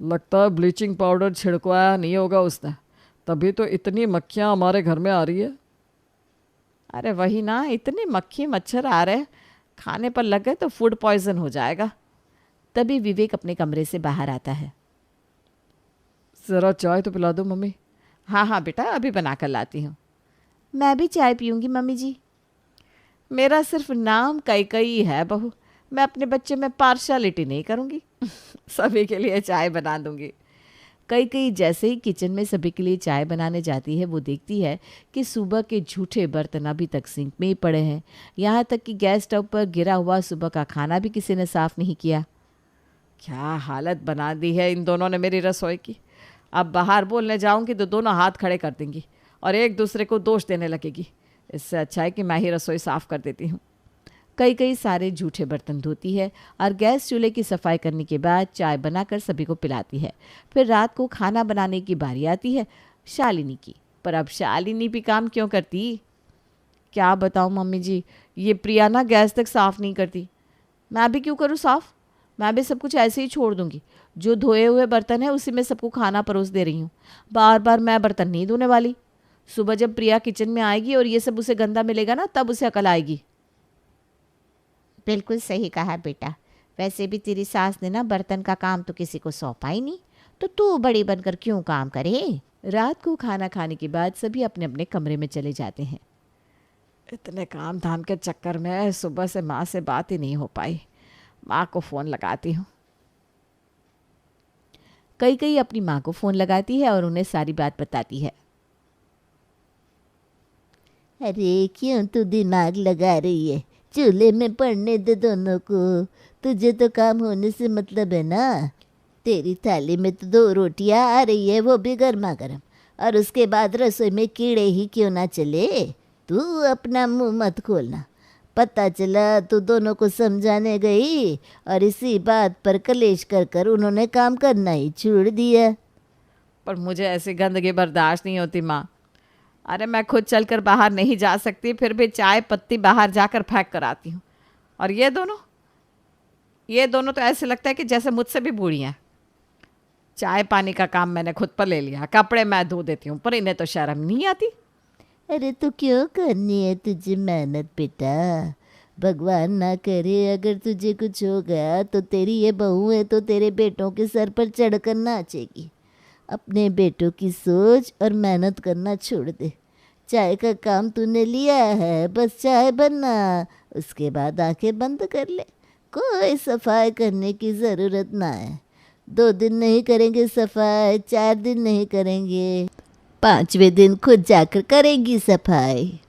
Speaker 4: लगता है ब्लीचिंग पाउडर छिड़कवाया नहीं होगा उसने, तभी तो इतनी मक्खियाँ हमारे घर में आ रही है।
Speaker 3: अरे वही ना, इतने मक्खी मच्छर आ रहे, खाने पर लग गए तो फूड पॉइजन हो जाएगा। तभी विवेक अपने कमरे से बाहर आता है।
Speaker 4: ज़रा चाय तो पिला दो मम्मी।
Speaker 3: हाँ हाँ बेटा, अभी बना कर लाती हूँ।
Speaker 2: मैं भी चाय पीऊँगी मम्मी जी।
Speaker 3: मेरा सिर्फ नाम कई है बहू, मैं अपने बच्चे में पार्शलिटी नहीं करूँगी। सभी के लिए चाय बना दूँगी। कई जैसे ही किचन में सभी के लिए चाय बनाने जाती है, वो देखती है कि सुबह के झूठे बर्तन अभी तक सिंक में ही पड़े हैं। यहाँ तक कि गैस स्टोव पर गिरा हुआ सुबह का खाना भी किसी ने साफ़ नहीं किया। क्या हालत बना दी है इन दोनों ने मेरी रसोई की। अब बाहर बोलने जाऊंगी तो दोनों हाथ खड़े कर देंगी और एक दूसरे को दोष देने लगेगी। इससे अच्छा है कि मैं ही रसोई साफ़ कर देती हूँ। कई सारे झूठे बर्तन धोती है और गैस चूल्हे की सफाई करने के बाद चाय बनाकर सभी को पिलाती है। फिर रात को खाना बनाने की बारी आती है शालिनी की। पर अब शालिनी भी काम क्यों करती? क्या बताऊँ मम्मी जी, ये प्रिया ना गैस तक साफ़ नहीं करती। मैं भी क्यों करूँ साफ़? मैं भी सब कुछ ऐसे ही छोड़ दूंगी। जो धोए हुए बर्तन है उसी में सबको खाना परोस दे रही हूँ। बार बार मैं बर्तन नहीं धोने वाली। सुबह जब प्रिया किचन में आएगी और ये सब उसे गंदा मिलेगा ना, तब उसे अकल आएगी।
Speaker 2: बिल्कुल सही कहा बेटा। वैसे भी तेरी सास ने ना बर्तन का काम तो किसी को सौंपा ही नहीं, तो तू बड़ी बनकर क्यों काम करे।
Speaker 3: रात को खाना खाने के बाद सभी अपने अपने कमरे में चले जाते हैं। इतने काम धाम के चक्कर में सुबह से माँ से बात ही नहीं हो पाई। माँ को फ़ोन लगाती हूँ। कई अपनी माँ को फ़ोन लगाती है और उन्हें सारी बात बताती है।
Speaker 2: अरे क्यों तू दिमाग लगा रही है, चूल्हे में पड़ने दे दोनों को। तुझे तो काम होने से मतलब है ना। तेरी थाली में तो 2 रोटियां आ रही है, वो भी गर्मा गर्म, और उसके बाद रसोई में कीड़े ही क्यों ना चले। तू अपना मुंह मत खोलना। पता चला तू दोनों को समझाने गई और इसी बात पर कलेश कर कर उन्होंने काम करना ही छोड़ दिया।
Speaker 3: पर मुझे ऐसी गंदगी बर्दाश्त नहीं होती माँ। अरे मैं खुद चलकर बाहर नहीं जा सकती, फिर भी चाय पत्ती बाहर जाकर फेंक कर आती हूँ। और ये दोनों तो ऐसे लगता है कि जैसे मुझसे भी बूढ़ी हैं। चाय पानी का काम मैंने खुद पर ले लिया, कपड़े मैं धो देती हूँ, पर इन्हें तो शर्म नहीं आती।
Speaker 2: अरे तो क्यों करनी है तुझे मेहनत बेटा? भगवान ना करे अगर तुझे कुछ हो गया तो तेरी ये बहू है तो तेरे बेटों के सर पर चढ़कर नाचेगी। अपने बेटों की सोच और मेहनत करना छोड़ दे। चाय का काम तूने लिया है, बस चाय बना, उसके बाद आंखें बंद कर ले। कोई सफाई करने की ज़रूरत ना है। 2 दिन नहीं करेंगे सफाई, 4 दिन नहीं करेंगे, 5वें दिन खुद जाकर करेंगी सफाई।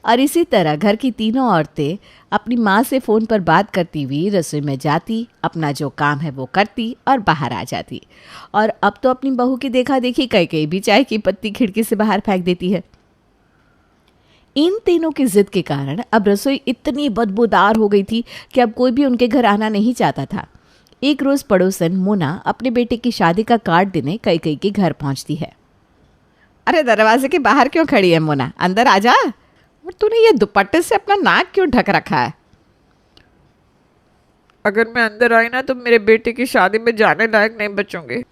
Speaker 3: और इसी तरह घर की तीनों औरतें अपनी माँ से फ़ोन पर बात करती हुई रसोई में जाती, अपना जो काम है वो करती और बाहर आ जाती। और अब तो अपनी बहू की देखा देखी कई भी चाय की पत्ती खिड़की से बाहर फेंक देती है। इन तीनों की जिद के कारण अब रसोई इतनी बदबूदार हो गई थी कि अब कोई भी उनके घर आना नहीं चाहता था। एक रोज़ पड़ोसन मोना अपने बेटे की शादी का कार्ड देने कई के घर पहुंचती है। अरे दरवाजे के बाहर क्यों खड़ी है मोना, अंदर आ जा। और तूने ये दुपट्टे से अपना नाक क्यों ढक रखा है?
Speaker 4: अगर मैं अंदर आई ना तो मेरे बेटे की शादी में जाने लायक नहीं बचूंगी।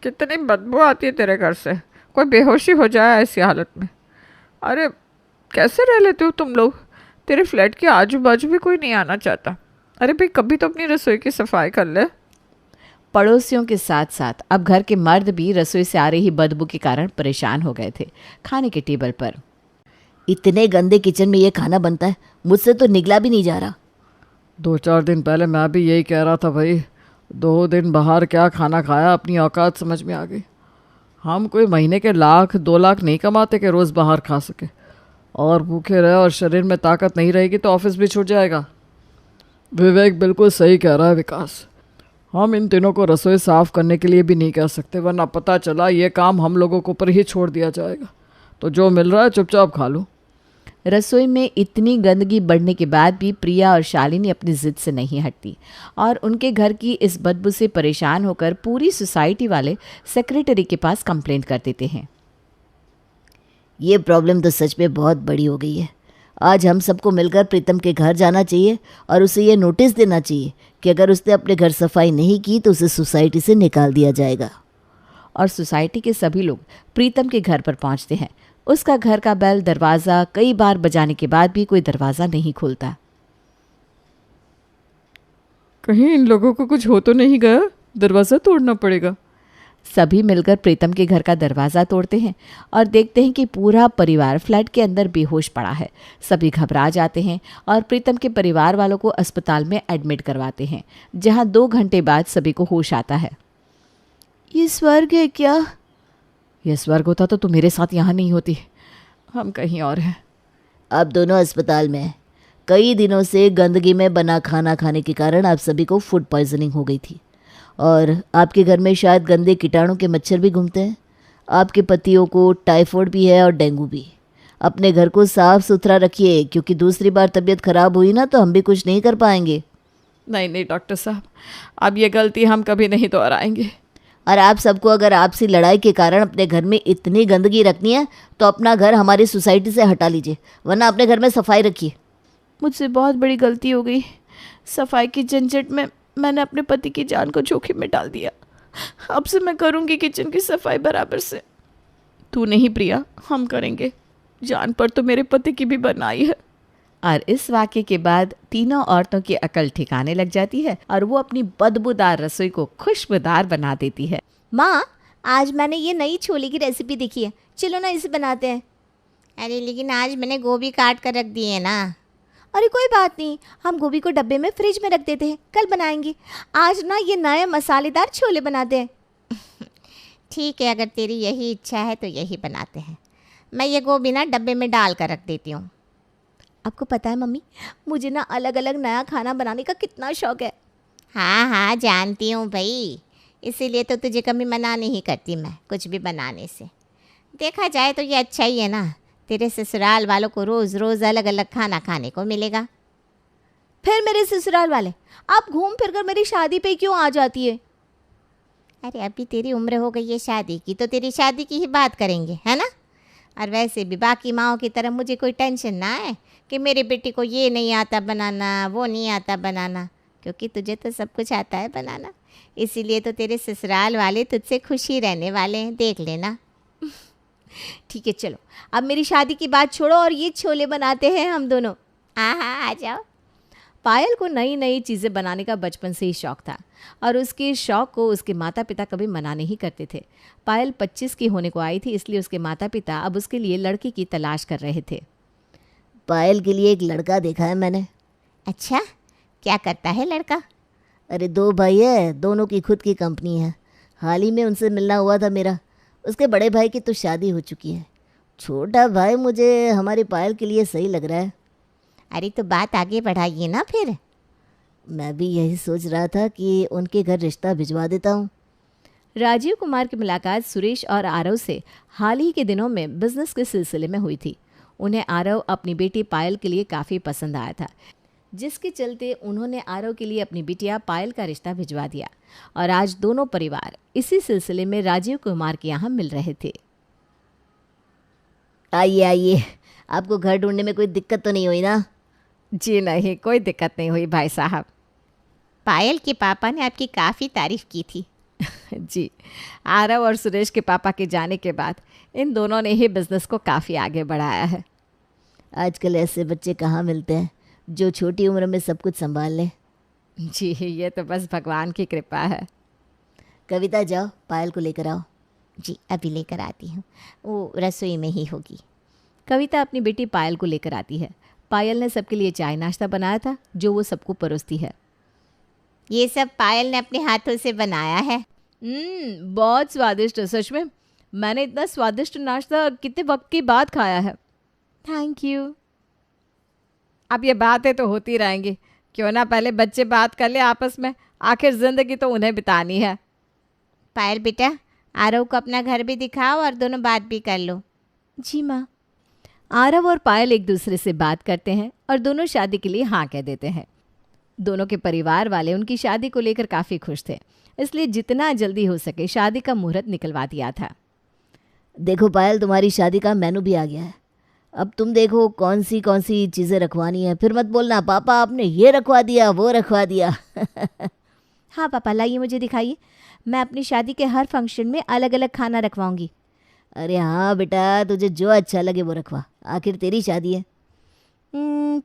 Speaker 4: कितनी बदबू आती है तेरे घर से, कोई बेहोशी हो जाए ऐसी हालत में। अरे कैसे रह लेते हो तुम लोग? तेरे फ्लैट के आजू बाजू भी कोई नहीं आना चाहता। अरे भाई कभी तो अपनी रसोई की सफाई कर ले।
Speaker 3: पड़ोसियों के साथ साथ अब घर के मर्द भी रसोई से आ रही बदबू के कारण परेशान हो गए थे। खाने के टेबल पर
Speaker 2: इतने गंदे किचन में ये खाना बनता है, मुझसे तो निगला भी नहीं जा रहा।
Speaker 4: 2-4 दिन पहले मैं भी यही कह रहा था भाई। 2 दिन बाहर क्या खाना खाया, अपनी औकात समझ में आ गई। हम कोई महीने के 1-2 लाख नहीं कमाते कि रोज़ बाहर खा सके। और भूखे रहे और शरीर में ताकत नहीं रहेगी तो ऑफिस भी छूट जाएगा। विवेक बिल्कुल सही कह रहा है विकास। हम इन तीनों को रसोई साफ़ करने के लिए भी नहीं कह सकते, वरना पता चला ये काम हम लोगों के ऊपर ही छोड़ दिया जाएगा। तो जो मिल रहा है चुपचाप खा लो।
Speaker 3: रसोई में इतनी गंदगी बढ़ने के बाद भी प्रिया और शालिनी अपनी जिद से नहीं हटती और उनके घर की इस बदबू से परेशान होकर पूरी सोसाइटी वाले सेक्रेटरी के पास कंप्लेंट कर देते हैं।
Speaker 2: ये प्रॉब्लम तो सच में बहुत बड़ी हो गई है। आज हम सबको मिलकर प्रीतम के घर जाना चाहिए और उसे ये नोटिस देना चाहिए कि अगर उसने अपने घर सफाई नहीं की तो उसे सोसाइटी से निकाल दिया जाएगा।
Speaker 3: और सोसाइटी के सभी लोग प्रीतम के घर पर पहुंचते हैं। उसका घर का बेल दरवाज़ा कई बार बजाने के बाद भी कोई दरवाज़ा नहीं खोलता।
Speaker 4: कहीं इन लोगों को कुछ हो तो नहीं गया, दरवाज़ा तोड़ना पड़ेगा।
Speaker 3: सभी मिलकर प्रीतम के घर का दरवाज़ा तोड़ते हैं और देखते हैं कि पूरा परिवार फ्लैट के अंदर बेहोश पड़ा है। सभी घबरा जाते हैं और प्रीतम के परिवार वालों को अस्पताल में एडमिट करवाते हैं, जहां 2 घंटे बाद सभी को होश आता है।
Speaker 2: ये स्वर्ग है क्या?
Speaker 3: यह स्वर्ग होता तो मेरे साथ यहाँ नहीं होती, हम कहीं और हैं।
Speaker 2: आप दोनों अस्पताल में हैं। कई दिनों से गंदगी में बना खाना खाने के कारण आप सभी को फूड पॉइजनिंग हो गई थी और आपके घर में शायद गंदे कीटाणु के मच्छर भी घूमते हैं। आपके पतियों को टाइफाइड भी है और डेंगू भी। अपने घर को साफ सुथरा रखिए, क्योंकि दूसरी बार तबीयत खराब हुई ना तो हम भी कुछ नहीं कर पाएंगे।
Speaker 3: नहीं डॉक्टर साहब, अब ये गलती हम कभी नहीं दोहराएंगे।
Speaker 2: और आप सबको अगर आपसी लड़ाई के कारण अपने घर में इतनी गंदगी रखनी है तो अपना घर हमारी सोसाइटी से हटा लीजिए, वरना अपने घर में सफाई रखिए।
Speaker 3: मुझसे बहुत बड़ी गलती हो गई। सफाई की झंझट में मैंने अपने पति की जान को जोखिम में डाल दिया। अब से मैं करूंगी किचन की सफाई बराबर से। तू नहीं प्रिया, हम करेंगे। जान पर तो मेरे पति की भी बनाई है। और इस वाक्य के बाद तीनों औरतों की अकल ठिकाने लग जाती है और वो अपनी बदबूदार रसोई को खुशबूदार बना देती है।
Speaker 2: माँ, आज मैंने ये नई छोले की रेसिपी देखी है, चलो ना इसे बनाते हैं।
Speaker 5: अरे लेकिन आज मैंने गोभी काट कर रख दी है ना।
Speaker 2: अरे कोई बात नहीं, हम गोभी को डब्बे में फ्रिज में रख देते हैं, कल बनाएंगे। आज ना ये नए मसालेदार छोले बनाते हैं।
Speaker 5: ठीक है, अगर तेरी यही इच्छा है तो यही बनाते हैं। मैं ये गोभी ना डब्बे में डाल कर रख देती हूँ।
Speaker 2: आपको पता है मम्मी, मुझे ना अलग अलग नया खाना बनाने का कितना शौक है।
Speaker 5: हाँ हाँ जानती हूँ भाई, इसीलिए तो तुझे कभी मना नहीं करती मैं कुछ भी बनाने से। देखा जाए तो ये अच्छा ही है ना, तेरे ससुराल वालों को रोज़ रोज़ अलग अलग खाना खाने को मिलेगा।
Speaker 2: फिर मेरे ससुराल वाले, आप घूम फिर कर मेरी शादी पे क्यों आ जाती है?
Speaker 5: अरे अभी तेरी उम्र हो गई है शादी की, तो तेरी शादी की ही बात करेंगे, है ना। और वैसे भी बाकी माँओं की तरह मुझे कोई टेंशन ना है कि मेरी बेटी को ये नहीं आता बनाना, वो नहीं आता बनाना, क्योंकि तुझे तो सब कुछ आता है बनाना। इसीलिए तो तेरे ससुराल वाले तुझसे खुश ही रहने वाले हैं, देख लेना।
Speaker 2: ठीक है चलो, अब मेरी शादी की बात छोड़ो और ये छोले बनाते हैं हम दोनों।
Speaker 5: हाँ आ जाओ।
Speaker 2: पायल को नई नई चीज़ें बनाने का बचपन से ही शौक था और उसके शौक को उसके माता पिता कभी मना नहीं करते थे। पायल 25 की होने को आई थी, इसलिए उसके माता पिता अब उसके लिए लड़की की तलाश कर रहे थे।
Speaker 6: पायल के लिए एक लड़का देखा है मैंने।
Speaker 5: अच्छा, क्या करता है लड़का?
Speaker 6: अरे 2 भाई है, दोनों की खुद की कंपनी है। हाल ही में उनसे मिलना हुआ था मेरा। उसके बड़े भाई की तो शादी हो चुकी है। छोटा भाई मुझे हमारी पायल के लिए सही लग रहा है।
Speaker 5: अरे तो बात आगे बढ़ाइए ना फिर।
Speaker 6: मैं भी यही सोच रहा था कि उनके घर रिश्ता भिजवा देता हूँ।
Speaker 2: राजीव कुमार की मुलाकात सुरेश और आरव से हाल ही के दिनों में बिजनेस के सिलसिले में हुई थी। उन्हें आरव अपनी बेटी पायल के लिए काफ़ी पसंद आया था, जिसके चलते उन्होंने आरव के लिए अपनी बिटिया पायल का रिश्ता भिजवा दिया और आज दोनों परिवार इसी सिलसिले में राजीव कुमार के यहाँ मिल रहे थे।
Speaker 6: आइए आइए, आपको घर ढूंढने में कोई दिक्कत तो नहीं हुई ना?
Speaker 3: जी नहीं, कोई दिक्कत नहीं हुई भाई साहब।
Speaker 5: पायल के पापा ने आपकी काफ़ी तारीफ़ की थी।
Speaker 3: जी, आरव और सुरेश के पापा के जाने के बाद इन दोनों ने ही बिज़नेस को काफ़ी आगे बढ़ाया है।
Speaker 6: आजकल ऐसे बच्चे कहाँ मिलते हैं जो छोटी उम्र में सब कुछ संभाल लें।
Speaker 3: जी, ये तो बस भगवान की कृपा है।
Speaker 6: कविता जाओ, पायल को लेकर आओ।
Speaker 5: जी अभी लेकर आती हूँ, वो रसोई में ही होगी।
Speaker 2: कविता अपनी बेटी पायल को लेकर आती है। पायल ने सबके लिए चाय नाश्ता बनाया था जो वो सबको परोसती है।
Speaker 5: ये सब पायल ने अपने हाथों से बनाया है।
Speaker 2: बहुत स्वादिष्ट है, सच में। मैंने इतना स्वादिष्ट नाश्ता कितने वक्त की बाद खाया है। Thank you.
Speaker 3: अब ये बातें तो होती रहेंगी, क्यों ना पहले बच्चे बात कर ले आपस में, आखिर ज़िंदगी तो उन्हें बितानी है।
Speaker 5: पायल बेटा, आरव को अपना घर भी दिखाओ और दोनों बात भी कर लो।
Speaker 2: जी माँ। आरव और पायल एक दूसरे से बात करते हैं और दोनों शादी के लिए हाँ कह देते हैं। दोनों के परिवार वाले उनकी शादी को लेकर काफ़ी खुश थे, इसलिए जितना जल्दी हो सके शादी का मुहूर्त निकलवा दिया था।
Speaker 6: देखो पायल, तुम्हारी शादी का मेनू भी आ गया है। अब तुम देखो कौन सी चीज़ें रखवानी है। फिर मत बोलना पापा आपने ये रखवा दिया, वो रखवा दिया।
Speaker 2: हाँ पापा, लाइए मुझे दिखाइए। मैं अपनी शादी के हर फंक्शन में अलग अलग खाना रखवाऊंगी।
Speaker 6: अरे हाँ बेटा, तुझे जो अच्छा लगे वो रखवा, आखिर तेरी शादी है।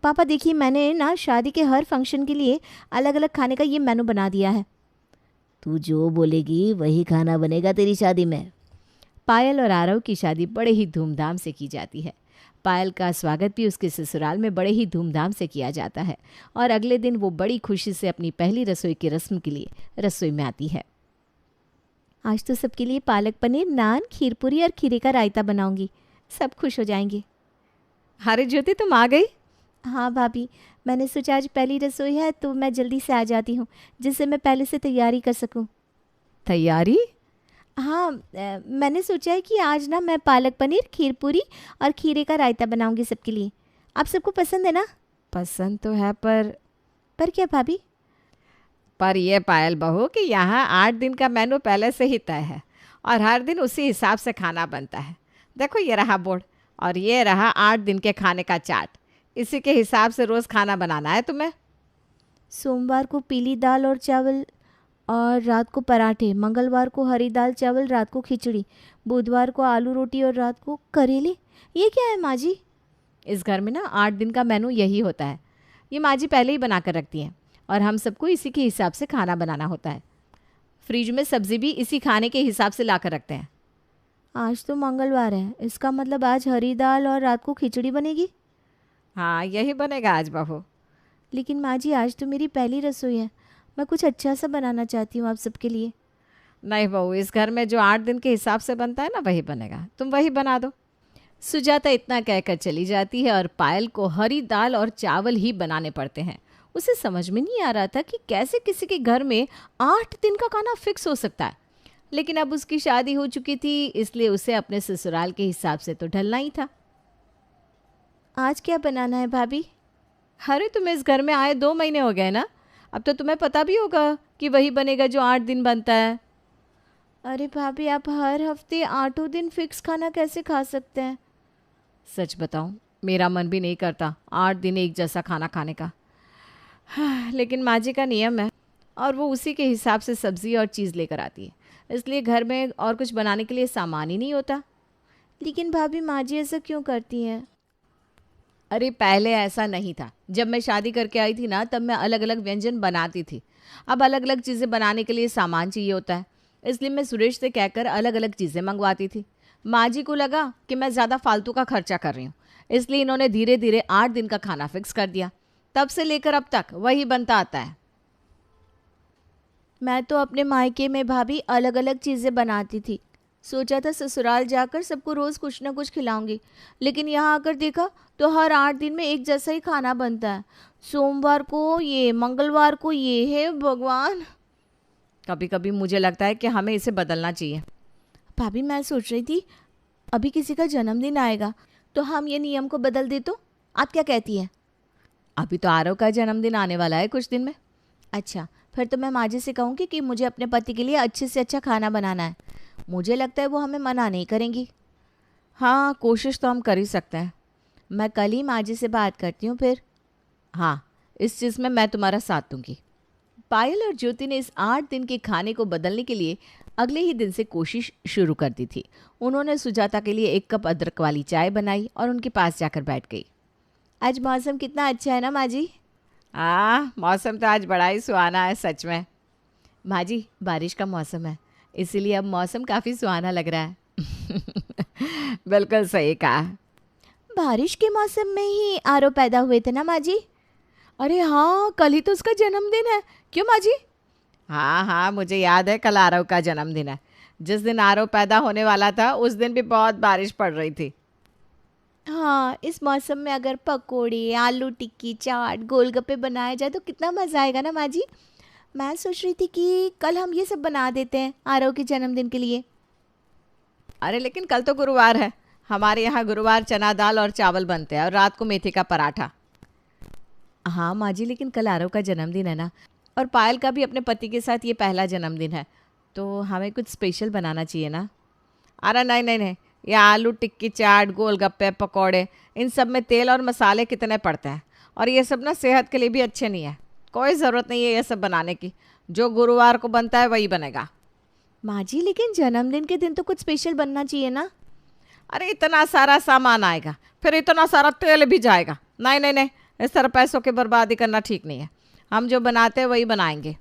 Speaker 2: पापा देखिए, मैंने ना शादी के हर फंक्शन के लिए अलग अलग खाने का ये मेनू बना दिया है।
Speaker 6: तू जो बोलेगी वही खाना बनेगा तेरी शादी में।
Speaker 2: पायल और आरव की शादी बड़े ही धूमधाम से की जाती है। पायल का स्वागत भी उसके ससुराल में बड़े ही धूमधाम से किया जाता है और अगले दिन वो बड़ी खुशी से अपनी पहली रसोई की रस्म के लिए रसोई में आती है। आज तो सबके लिए पालक पनीर, नान, खीर पूरी और खीरे का रायता बनाऊंगी। सब खुश हो जाएंगे।
Speaker 3: अरे ज्योति, तुम आ गई?
Speaker 2: हाँ भाभी, मैंने सोचा आज पहली रसोई है तो मैं जल्दी से आ जाती हूँ, जिससे मैं पहले से तैयारी कर सकूँ।
Speaker 3: तैयारी?
Speaker 2: हाँ, मैंने सोचा है कि आज ना मैं पालक पनीर, खीर पूरी और खीरे का रायता बनाऊंगी सबके लिए। आप सबको पसंद है ना?
Speaker 3: पसंद तो है, पर
Speaker 2: क्या भाभी?
Speaker 3: पर ये पायल बहू कि यहाँ 8 दिन का मेनू पहले से ही तय है और हर दिन उसी हिसाब से खाना बनता है। देखो ये रहा बोर्ड और ये रहा 8 दिन के खाने का चार्ट। इसी के हिसाब से रोज़ खाना बनाना है तुम्हें।
Speaker 2: सोमवार को पीली दाल और चावल और रात को पराठे, मंगलवार को हरी दाल चावल, रात को खिचड़ी, बुधवार को आलू रोटी और रात को करेले। ये क्या है माँ जी?
Speaker 3: इस घर में ना 8 दिन का मेनू यही होता है। ये माँ जी पहले ही बना कर रखती हैं और हम सबको इसी के हिसाब से खाना बनाना होता है। फ्रिज में सब्ज़ी भी इसी खाने के हिसाब से ला कर रखते हैं।
Speaker 2: आज तो मंगलवार है, इसका मतलब आज हरी दाल और रात को खिचड़ी बनेगी।
Speaker 3: हाँ, यही बनेगा आज बहू।
Speaker 2: लेकिन माँ जी, आज तो मेरी पहली रसोई है, मैं कुछ अच्छा सा बनाना चाहती हूँ आप सबके लिए।
Speaker 3: नहीं बहू, इस घर में जो 8 दिन के हिसाब से बनता है ना वही बनेगा, तुम वही बना दो।
Speaker 2: सुजाता इतना कहकर चली जाती है और पायल को हरी दाल और चावल ही बनाने पड़ते हैं। उसे समझ में नहीं आ रहा था कि कैसे किसी के घर में 8 दिन का खाना फिक्स हो सकता है, लेकिन अब उसकी शादी हो चुकी थी, इसलिए उसे अपने ससुराल के हिसाब से तो ढलना ही था। आज क्या बनाना है भाभी?
Speaker 3: अरे तुम्हें इस घर में आए 2 महीने हो गए ना, अब तो तुम्हें पता भी होगा कि वही बनेगा जो 8 दिन बनता है।
Speaker 2: अरे भाभी, आप हर हफ्ते 8 दिन फिक्स खाना कैसे खा सकते हैं?
Speaker 3: सच बताऊं, मेरा मन भी नहीं करता 8 दिन एक जैसा खाना खाने का। लेकिन माँ जी का नियम है और वो उसी के हिसाब से सब्ज़ी और चीज़ लेकर आती है, इसलिए घर में और कुछ बनाने के लिए सामान ही नहीं होता।
Speaker 2: लेकिन भाभी, माँ जी ऐसा क्यों करती हैं?
Speaker 3: अरे पहले ऐसा नहीं था, जब मैं शादी करके आई थी ना तब मैं अलग अलग व्यंजन बनाती थी। अब अलग अलग चीज़ें बनाने के लिए सामान चाहिए होता है, इसलिए मैं सुरेश से कहकर अलग अलग चीज़ें मंगवाती थी। माँ जी को लगा कि मैं ज़्यादा फालतू का खर्चा कर रही हूँ, इसलिए इन्होंने धीरे धीरे 8 दिन का खाना फिक्स कर दिया। तब से लेकर अब तक वही बनता आता है।
Speaker 2: मैं तो अपने मायके में भाभी अलग अलग चीज़ें बनाती थी। सोचा था ससुराल जाकर सबको रोज़ कुछ ना कुछ खिलाऊंगी, लेकिन यहाँ आकर देखा तो हर 8 दिन में एक जैसा ही खाना बनता है। सोमवार को ये, मंगलवार को ये, है भगवान।
Speaker 3: कभी कभी मुझे लगता है कि हमें इसे बदलना चाहिए।
Speaker 2: भाभी, मैं सोच रही थी अभी किसी का जन्मदिन आएगा तो हम ये नियम को बदल दे तो? आप क्या कहती हैं?
Speaker 3: अभी तो आरव का जन्मदिन आने वाला है कुछ दिन में।
Speaker 2: अच्छा, फिर तो मैं माँ जी से कहूँगी कि मुझे अपने पति के लिए अच्छे से अच्छा खाना बनाना है। मुझे लगता है वो हमें मना नहीं करेंगी।
Speaker 3: हाँ, कोशिश तो हम कर ही सकते हैं।
Speaker 2: मैं कल ही माँ जी से बात करती हूँ फिर।
Speaker 3: हाँ, इस चीज़ में मैं तुम्हारा साथ दूंगी। पायल और ज्योति ने इस 8 दिन के खाने को बदलने के लिए अगले ही दिन से कोशिश शुरू कर दी थी। उन्होंने सुजाता के लिए 1 कप अदरक वाली चाय बनाई और उनके पास जाकर बैठ गई।
Speaker 2: आज मौसम कितना अच्छा है ना माँ जी?
Speaker 3: मौसम तो आज बड़ा ही सुहाना है सच में। माँ जी, बारिश का मौसम है, इसीलिए अब मौसम काफ़ी सुहाना लग रहा है। बिल्कुल सही कहा।
Speaker 2: बारिश के मौसम में ही आरव पैदा हुए थे ना माँ जी?
Speaker 3: अरे हाँ, कल ही तो उसका जन्मदिन है। क्यों माँ जी? हाँ हाँ, मुझे याद है कल आरव का जन्मदिन है। जिस दिन आरव पैदा होने वाला था उस दिन भी बहुत बारिश पड़ रही थी।
Speaker 2: हाँ, इस मौसम में अगर पकोड़े, आलू टिक्की, चाट, गोलगप्पे बनाए जाए तो कितना मज़ा आएगा ना माँ जी। मैं सोच रही थी कि कल हम ये सब बना देते हैं आरव के जन्मदिन के लिए।
Speaker 3: अरे लेकिन कल तो गुरुवार है। हमारे यहाँ गुरुवार चना दाल और चावल बनते हैं और रात को मेथी का पराठा। हाँ माँ जी, लेकिन कल आरव का जन्मदिन है ना, और पायल का भी अपने पति के साथ ये पहला जन्मदिन है, तो हमें कुछ स्पेशल बनाना चाहिए ना। अरे नहीं नहीं नहीं, ये आलू टिक्की, चाट, गोलगप्पे, पकौड़े, इन सब में तेल और मसाले कितने पड़ते हैं, और ये सब ना सेहत के लिए भी अच्छे नहीं है। कोई ज़रूरत नहीं है ये सब बनाने की। जो गुरुवार को बनता है वही बनेगा।
Speaker 2: माँ जी, लेकिन जन्मदिन के दिन तो कुछ स्पेशल बनना चाहिए ना।
Speaker 3: अरे इतना सारा सामान आएगा, फिर इतना सारा तेल भी जाएगा। नहीं नहीं नहीं, इस तरह पैसों की बर्बादी करना ठीक नहीं है। हम जो बनाते हैं वही बनाएंगे।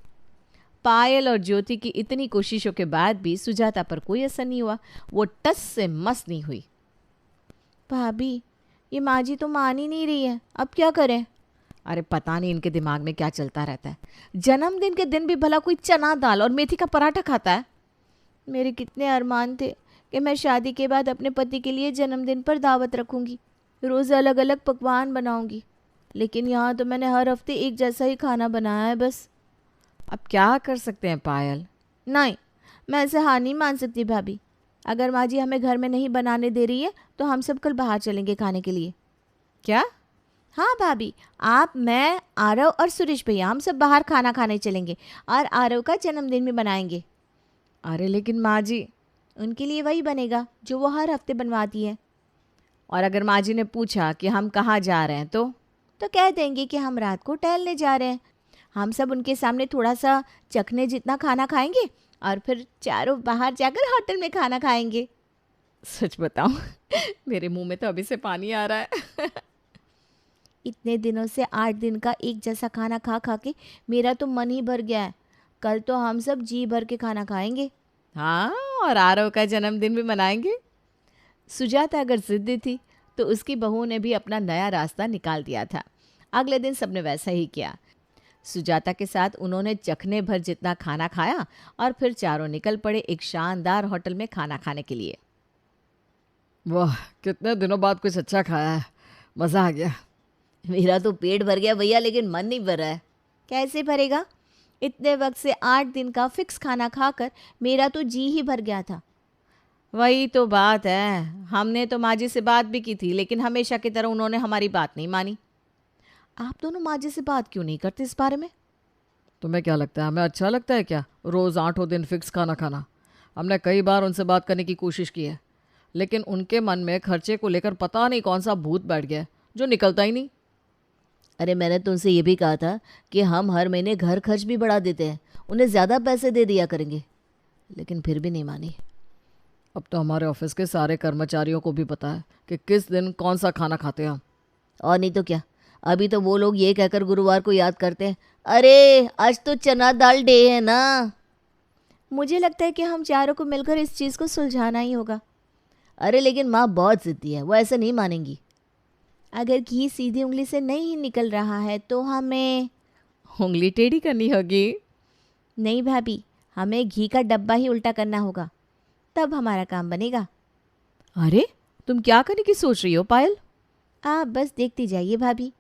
Speaker 3: पायल और ज्योति की इतनी कोशिशों के बाद भी सुजाता पर कोई असर नहीं हुआ। वो टस से मस नहीं हुई।
Speaker 2: भाभी, ये माँ जी तो मान ही नहीं रही है, अब क्या करें?
Speaker 3: अरे पता नहीं इनके दिमाग में क्या चलता रहता है। जन्मदिन के दिन भी भला कोई चना दाल और मेथी का पराठा खाता है?
Speaker 2: मेरे कितने अरमान थे कि मैं शादी के बाद अपने पति के लिए जन्मदिन पर दावत रखूंगी, रोज़ अलग अलग पकवान बनाऊंगी, लेकिन यहाँ तो मैंने हर हफ्ते एक जैसा ही खाना बनाया है बस।
Speaker 3: अब क्या कर सकते हैं पायल?
Speaker 2: नहीं, मैं ऐसे हार नहीं मान सकती भाभी। अगर माँ जी हमें घर में नहीं बनाने दे रही है तो हम सब कल बाहर चलेंगे खाने के लिए।
Speaker 3: क्या?
Speaker 2: हाँ भाभी, आप, मैं, आरव और सुरेश भैया, हम सब बाहर खाना खाने चलेंगे और आरव का जन्मदिन भी बनाएंगे।
Speaker 3: अरे लेकिन माँ जी,
Speaker 2: उनके लिए वही बनेगा जो वो हर हफ्ते बनवाती है।
Speaker 3: और अगर माँ जी ने पूछा कि हम कहाँ जा रहे हैं
Speaker 2: तो कह देंगे कि हम रात को टहलने जा रहे हैं। हम सब उनके सामने थोड़ा सा चखने जितना खाना खाएंगे और फिर चारों बाहर जाकर होटल में खाना खाएंगे।
Speaker 3: सच बताऊं, मेरे मुंह में तो अभी से पानी आ रहा है।
Speaker 2: इतने दिनों से 8 दिन का एक जैसा खाना खा खा के मेरा तो मन ही भर गया है। कल तो हम सब जी भर के खाना खाएंगे।
Speaker 3: हाँ, और आरव का जन्मदिन भी मनाएंगे। सुजाता अगर जिद्दी थी तो उसकी बहू ने भी अपना नया रास्ता निकाल दिया था। अगले दिन सबने वैसा ही किया। सुजाता के साथ उन्होंने चखने भर जितना खाना खाया और फिर चारों निकल पड़े एक शानदार होटल में खाना खाने के लिए।
Speaker 4: वाह, कितने दिनों बाद कुछ अच्छा खाया है, मज़ा आ गया।
Speaker 2: मेरा तो पेट भर गया भैया, लेकिन मन नहीं भर रहा है। कैसे भरेगा? इतने वक्त से 8 दिन का फिक्स खाना खाकर मेरा तो जी ही भर गया था।
Speaker 3: वही तो बात है, हमने तो माँ जी से बात भी की थी, लेकिन हमेशा की तरह उन्होंने हमारी बात नहीं मानी। आप दोनों माँ जी से बात क्यों नहीं करते इस बारे में?
Speaker 4: तुम्हें क्या लगता है, हमें अच्छा लगता है क्या रोज़ 8 दिन फिक्स खाना खाना? हमने कई बार उनसे बात करने की कोशिश की है, लेकिन उनके मन में खर्चे को लेकर पता नहीं कौन सा भूत बैठ गया है जो निकलता ही नहीं।
Speaker 6: अरे मैंने तुमसे ये भी कहा था कि हम हर महीने घर खर्च भी बढ़ा देते हैं, उन्हें ज़्यादा पैसे दे दिया करेंगे, लेकिन फिर भी नहीं मानी।
Speaker 4: अब तो हमारे ऑफिस के सारे कर्मचारियों को भी पता है कि किस दिन कौन सा खाना खाते हैं हम।
Speaker 6: और नहीं तो क्या, अभी तो वो लोग ये कहकर गुरुवार को याद करते हैं, अरे आज तो चना दाल डे है ना।
Speaker 2: मुझे लगता है कि हम चारों को मिलकर इस चीज़ को सुलझाना ही होगा।
Speaker 6: अरे लेकिन माँ बहुत ज़िद्दी है, वो ऐसा नहीं मानेंगी।
Speaker 2: अगर घी सीधी उंगली से नहीं निकल रहा है तो हमें
Speaker 3: उंगली टेढ़ी करनी होगी।
Speaker 2: नहीं भाभी, हमें घी का डब्बा ही उल्टा करना होगा, तब हमारा काम बनेगा।
Speaker 3: अरे तुम क्या करने की सोच रही हो पायल?
Speaker 2: आप बस देखती जाइए भाभी।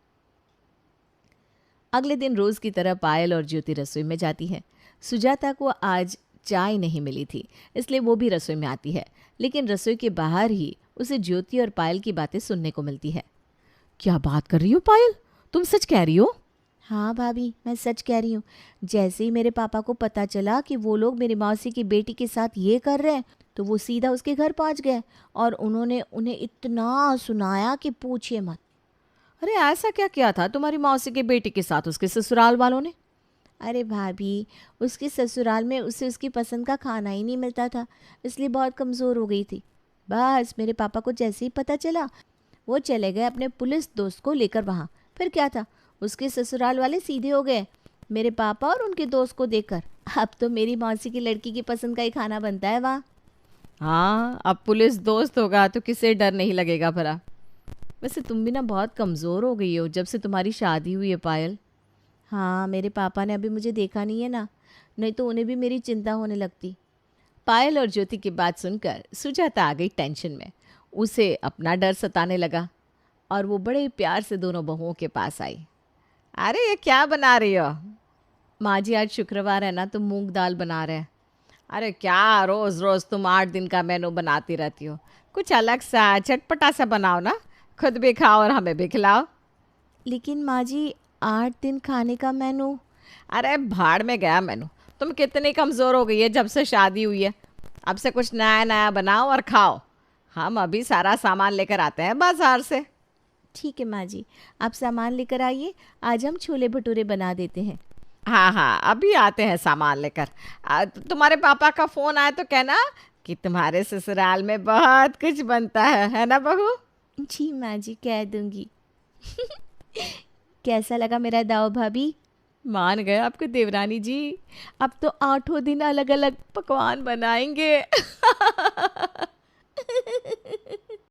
Speaker 3: अगले दिन रोज की तरह पायल और ज्योति रसोई में जाती है। सुजाता को आज चाय नहीं मिली थी, इसलिए वो भी रसोई में आती है, लेकिन रसोई के बाहर ही उसे ज्योति और पायल की बातें सुनने को मिलती है। क्या बात कर रही हो पायल, तुम सच कह रही हो?
Speaker 2: हाँ भाभी, मैं सच कह रही हूँ। जैसे ही मेरे पापा को पता चला कि वो लोग मेरी मौसी की बेटी के साथ ये कर रहे हैं, तो वो सीधा उसके घर पहुँच गए और उन्होंने उन्हें इतना सुनाया कि पूछिए मत।
Speaker 3: अरे ऐसा क्या किया था तुम्हारी मौसी की बेटी के साथ उसके ससुराल वालों ने?
Speaker 2: अरे भाभी, उसके ससुराल में उसे उसकी पसंद का खाना ही नहीं मिलता था, इसलिए बहुत कमज़ोर हो गई थी। बस मेरे पापा को जैसे ही पता चला, वो चले गए अपने पुलिस दोस्त को लेकर वहाँ। फिर क्या था, उसके ससुराल वाले सीधे हो गए मेरे पापा और उनके दोस्त को देखकर। अब तो मेरी मौसी की लड़की की पसंद का ही खाना बनता है वहाँ।
Speaker 3: हाँ, अब पुलिस दोस्त होगा तो किसे डर नहीं लगेगा भला। वैसे तुम भी ना बहुत कमज़ोर हो गई हो जब से तुम्हारी शादी हुई है पायल।
Speaker 2: हाँ, मेरे पापा ने अभी मुझे देखा नहीं है ना, नहीं तो उन्हें भी मेरी चिंता होने लगती।
Speaker 3: पायल और ज्योति की बात सुनकर सुजाता आ गई टेंशन में। उसे अपना डर सताने लगा और वो बड़े प्यार से दोनों बहुओं के पास आई। अरे ये क्या बना रही हो? माँ जी, आज शुक्रवार है ना, तो मूंग दाल बना रहे हैं। अरे क्या रोज़ रोज़ तुम 8 दिन का मेनू बनाती रहती हो, कुछ अलग सा चटपटा सा बनाओ ना, खुद भी खाओ और हमें भी खिलाओ।
Speaker 2: लेकिन माँ जी, 8 दिन खाने का मेनू।
Speaker 3: अरे भाड़ में गया मेनू, तुम कितनी कमज़ोर हो गई है जब से शादी हुई है। अब से कुछ नया नया बनाओ और खाओ। हम अभी सारा सामान लेकर आते हैं बाजार से।
Speaker 2: ठीक है माँ जी, आप सामान लेकर आइए, आज हम छोले भटूरे बना देते हैं।
Speaker 3: हाँ हाँ, अभी आते हैं सामान लेकर। तुम्हारे पापा का फ़ोन आए तो कहना कि तुम्हारे ससुराल में बहुत कुछ बनता है ना बहू?
Speaker 2: जी माँ जी, कह दूंगी। कैसा लगा मेरा दाव भाभी?
Speaker 3: मान गए आपके देवरानी जी, अब तो 8 दिन अलग अलग पकवान बनाएंगे।